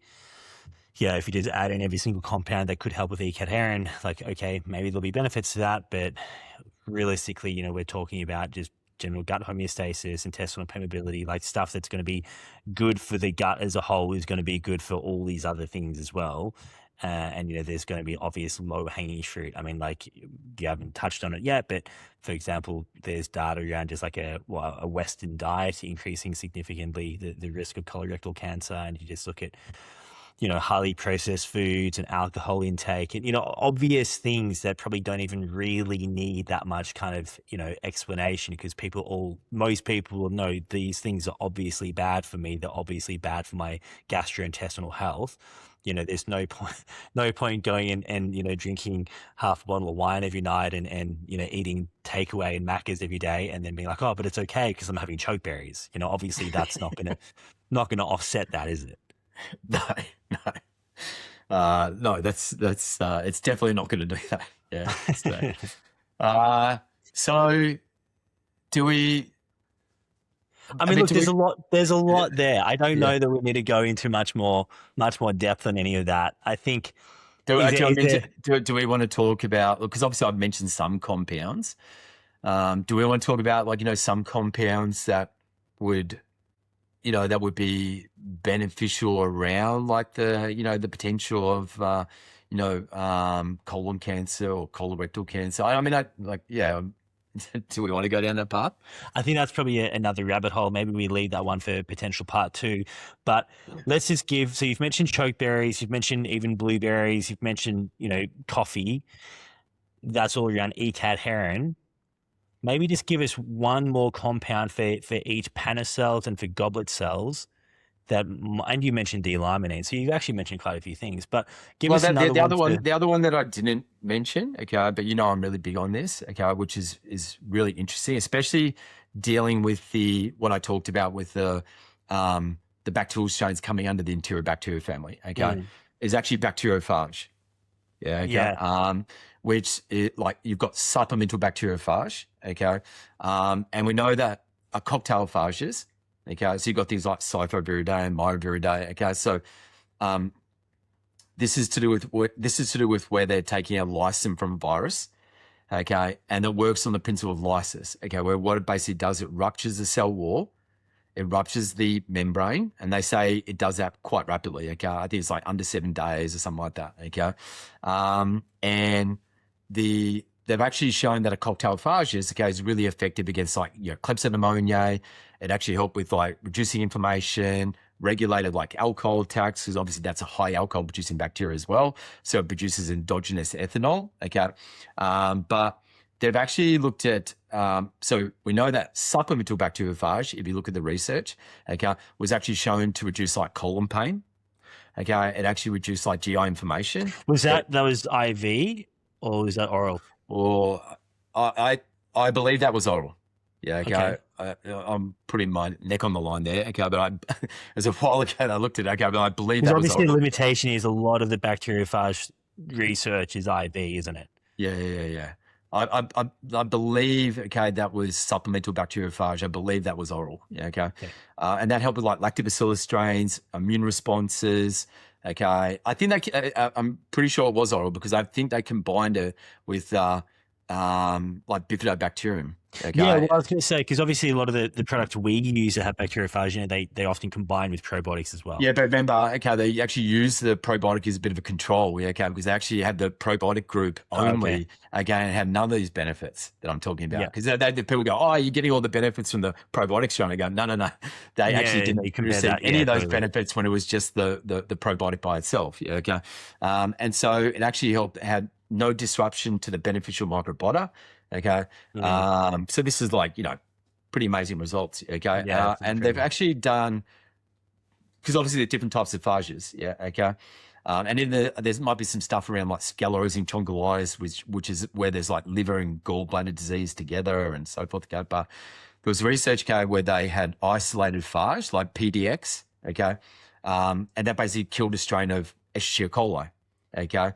if you did add in every single compound that could help with E-cadherin, like, okay, maybe there'll be benefits to that. But realistically, we're talking about just general gut homeostasis, intestinal permeability, like stuff that's going to be good for the gut as a whole is going to be good for all these other things as well. And there's going to be obvious low-hanging fruit. I mean, like, you haven't touched on it yet, but for example, there's data around just like a Western diet increasing significantly the risk of colorectal cancer. And you just look at highly processed foods and alcohol intake and, obvious things that probably don't even really need that much kind of, explanation, because most people will know these things are obviously bad for me. They're obviously bad for my gastrointestinal health. There's no point going and drinking half a bottle of wine every night and eating takeaway and Macca's every day and then being like, oh, but it's okay because I'm having chokeberries. Obviously that's not going to offset that, is it? No, no, that's it's definitely not going to do that. Yeah. So do we? I mean, look, there's a lot there. I don't know that we need to go into much more depth on any of that. I think. Do we want to talk about? Because obviously I've mentioned some compounds. Do we want to talk about like some compounds that would be beneficial around like the potential of colon cancer or colorectal cancer? I mean, do we want to go down that path? I think that's probably another rabbit hole. Maybe we leave that one for potential part 2. But let's just so you've mentioned chokeberries, you've mentioned even blueberries, you've mentioned, coffee. That's all around E-cadherin. Maybe just give us one more compound for each Panna cells and for goblet cells. And you mentioned D-limonene, so you've actually mentioned quite a few things. But give us another one. The other one that I didn't mention, okay, but I'm really big on this, okay, which is really interesting, especially dealing with what I talked about with the bacterial strains coming under the Enterobacteria family, okay, is actually bacteriophage. Yeah, okay. Yeah. Which is like you've got supplemental bacteriophage, okay, and we know that cocktailphages. Okay, so you've got things like Cyphobiridae and Myroviridae. Okay, so this is to do with where they're taking a lysine from a virus. Okay, and it works on the principle of lysis. Okay, where what it basically does, it ruptures the cell wall, it ruptures the membrane, and they say it does that quite rapidly. Okay, I think it's like under 7 days or something like that. Okay, and they've actually shown that a cocktailphage is really effective against like Klebsiella pneumoniae. It actually helped with like reducing inflammation, regulated like alcohol attacks, because obviously that's a high alcohol producing bacteria as well. So it produces endogenous ethanol. Okay. But they've actually looked at, so we know that supplemental bacteriophage, if you look at the research, okay, was actually shown to reduce like colon pain. Okay. It actually reduced like GI inflammation. Was that was IV or was that oral? Or I believe that was oral. Yeah, okay. Okay. I'm putting my neck on the line there. Okay, but it was a while ago that I looked at it. Okay, but I believe Because that was obviously the oral. limitation is a lot of the bacteriophage research is IV, isn't it? Yeah. I believe, okay, that was supplemental bacteriophage. I believe that was oral. Yeah, okay. Okay. And that helped with like lactobacillus strains, immune responses. Okay. I think I'm pretty sure it was oral because I think they combined it with like bifidobacterium. Yeah, well, Okay. I was going to say, because obviously a lot of the products we use that have bacteriophage, they often combine with probiotics as well. Yeah, but remember, okay, they actually use the probiotic as a bit of a control, yeah, okay, because they actually had the probiotic group only, Okay. again, and had none of these benefits that I'm talking about. Yeah. Because people go, oh, you're getting all the benefits from the probiotics, John. I go, no. They actually Yeah, didn't you compare receive that. any Yeah, of those totally. benefits when it was just the probiotic by itself, yeah, okay. And so it actually had no disruption to the beneficial microbiota, okay. Mm. So this is like, pretty amazing results, okay. Yeah, it's And they've incredible. actually done, because obviously there are different types of phages, yeah, okay. And in there might be some stuff around like sclerosing chondritis, which is where there's like liver and gallbladder disease together and so forth. Okay, but there was research, okay, where they had isolated phage like PDX, okay, and that basically killed a strain of Escherichia coli, okay,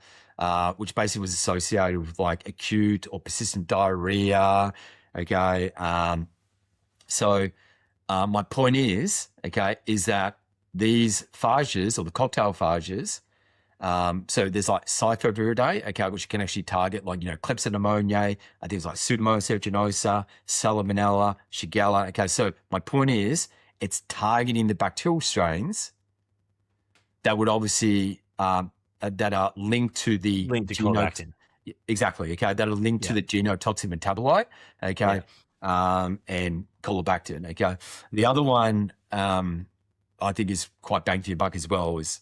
which basically was associated with like acute or persistent diarrhea, okay. So my point is, okay, is that these phages or the cocktail phages, so there's like cycloviridae, okay, which can actually target like, Klebsiella pneumoniae, I think it's like Pseudomonas aeruginosa, Salmonella, Shigella. Okay, so my point is it's targeting the bacterial strains that would obviously, that are linked to the Linked to Colorectal. exactly, okay, that are linked to Yeah. the genotoxic metabolite, okay, Yeah. and Colobactin, okay. The other one, I think is quite bang for your buck as well is,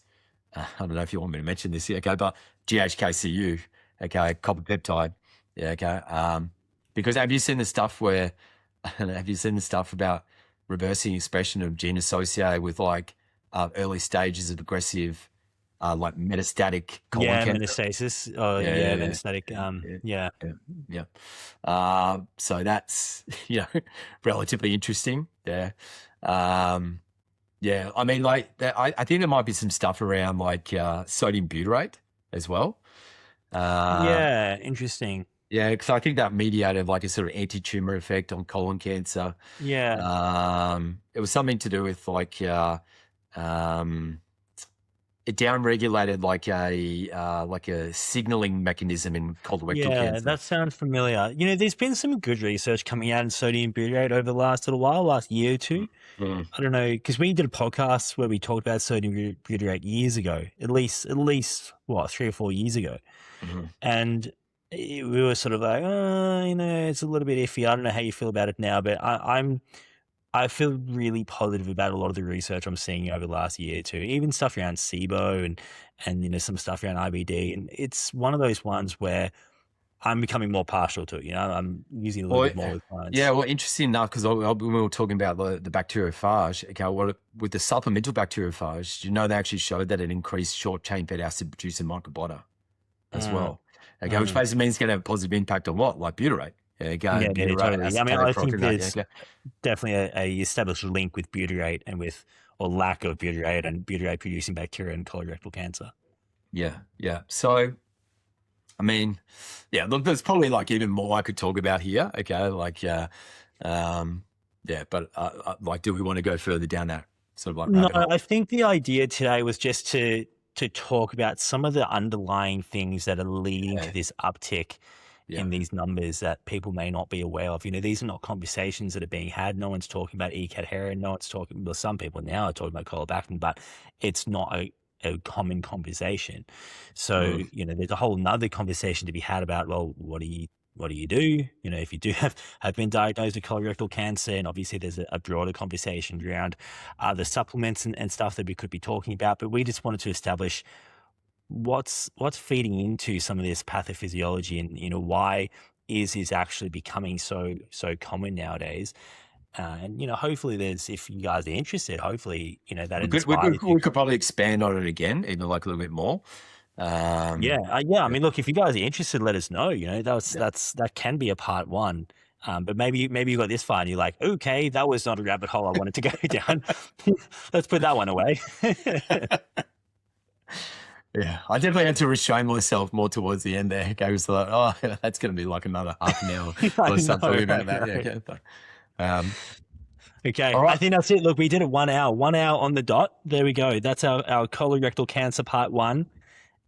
I don't know if you want me to mention this here, okay, but GHKCU, okay, copper peptide, yeah, okay. Because have you seen the stuff where, have you seen the stuff about reversing expression of gene associated with like early stages of aggressive, like metastatic colon Yeah, cancer? metastasis. Oh, yeah, Yeah, metastatic. yeah, Yeah. yeah, yeah. So that's, relatively interesting. Yeah. Yeah, I mean, like, I think there might be some stuff around like sodium butyrate as well. Yeah, interesting. Yeah, because I think that mediated like a sort of anti-tumor effect on colon cancer. Yeah. It was something to do with like it downregulated like a signaling mechanism in colorectal Yeah, cancer. that sounds familiar. There's been some good research coming out in sodium butyrate over the last little while, last year or two. Mm, I don't know, because we did a podcast where we talked about sodium butyrate years ago, at least what, 3 or 4 years ago, mhm. and we were sort of like, it's a little bit iffy. I don't know how you feel about it now, but I feel really positive about a lot of the research I'm seeing over the last year or two, even stuff around SIBO and some stuff around IBD, and it's one of those ones where I'm becoming more partial to it. I'm using a little Well, bit more with yeah, clients. well, interesting enough, because when we were talking about the bacteriophage, okay, with the supplemental bacteriophage, they actually showed that it increased short chain fatty acid producing microbiota as Mm, well. Okay, which mm. basically means it's going to have a positive impact on what? Like butyrate. Yeah, okay, Yeah, butyrate, totally. I mean, acetate, I think propionate. Yeah, there's okay. definitely a established link with butyrate and or lack of butyrate and butyrate producing bacteria in colorectal cancer. Yeah. So, I mean, yeah, look, there's probably like even more I could talk about here. Okay, like, yeah, but like, do we want to go further down that sort of like No, rabbit hole? I think the idea today was just to talk about some of the underlying things that are leading Yeah, to this uptick yeah. in these numbers that people may not be aware of. These are not conversations that are being had. No one's talking about ECAT heron. No one's talking. Well, some people now are talking about Colobactin, but it's not a common conversation. So, Mm. there's a whole nother conversation to be had about, well, what are you what do you do? You know, if you do have been diagnosed with colorectal cancer, and obviously there's a broader conversation around the supplements and stuff that we could be talking about. But we just wanted to establish what's feeding into some of this pathophysiology, and you know why is actually becoming so common nowadays. And you know, hopefully, if you guys are interested, hopefully, you know, that inspires you. We could probably expand on it again, even like a little bit more. Yeah, yeah. I mean, look, if you guys are interested, let us know. You know, that can be a part one. But maybe you got this far and you're like, okay, that was not a rabbit hole I wanted to go down. Let's put that one away. Yeah, I definitely had to restrain myself more towards the end there. I was like, oh, that's going to be like another half an hour I or something know, about that. right? Yeah, okay. Okay, All I right. think that's it. Look, we did it 1 hour on the dot. There we go. That's our colorectal cancer part one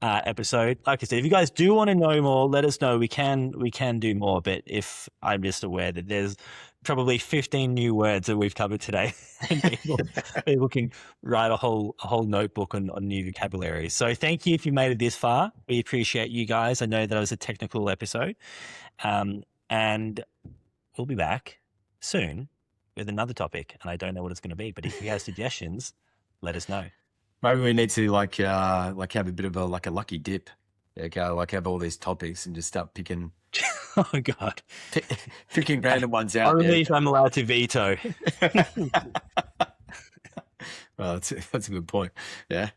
episode. Like I said, if you guys do want to know more, let us know. We can do more. But if I'm just aware that there's probably 15 new words that we've covered today, and people can write a whole notebook on new vocabulary. So thank you if you made it this far. We appreciate you guys. I know that was a technical episode, and we'll be back soon with another topic, and I don't know what it's going to be. But if you have suggestions, let us know. Maybe we need to like have a bit of a lucky dip. Yeah, go like have all these topics and just start picking Oh God! picking random ones out. Only if I'm allowed to veto. Well, that's a good point. Yeah.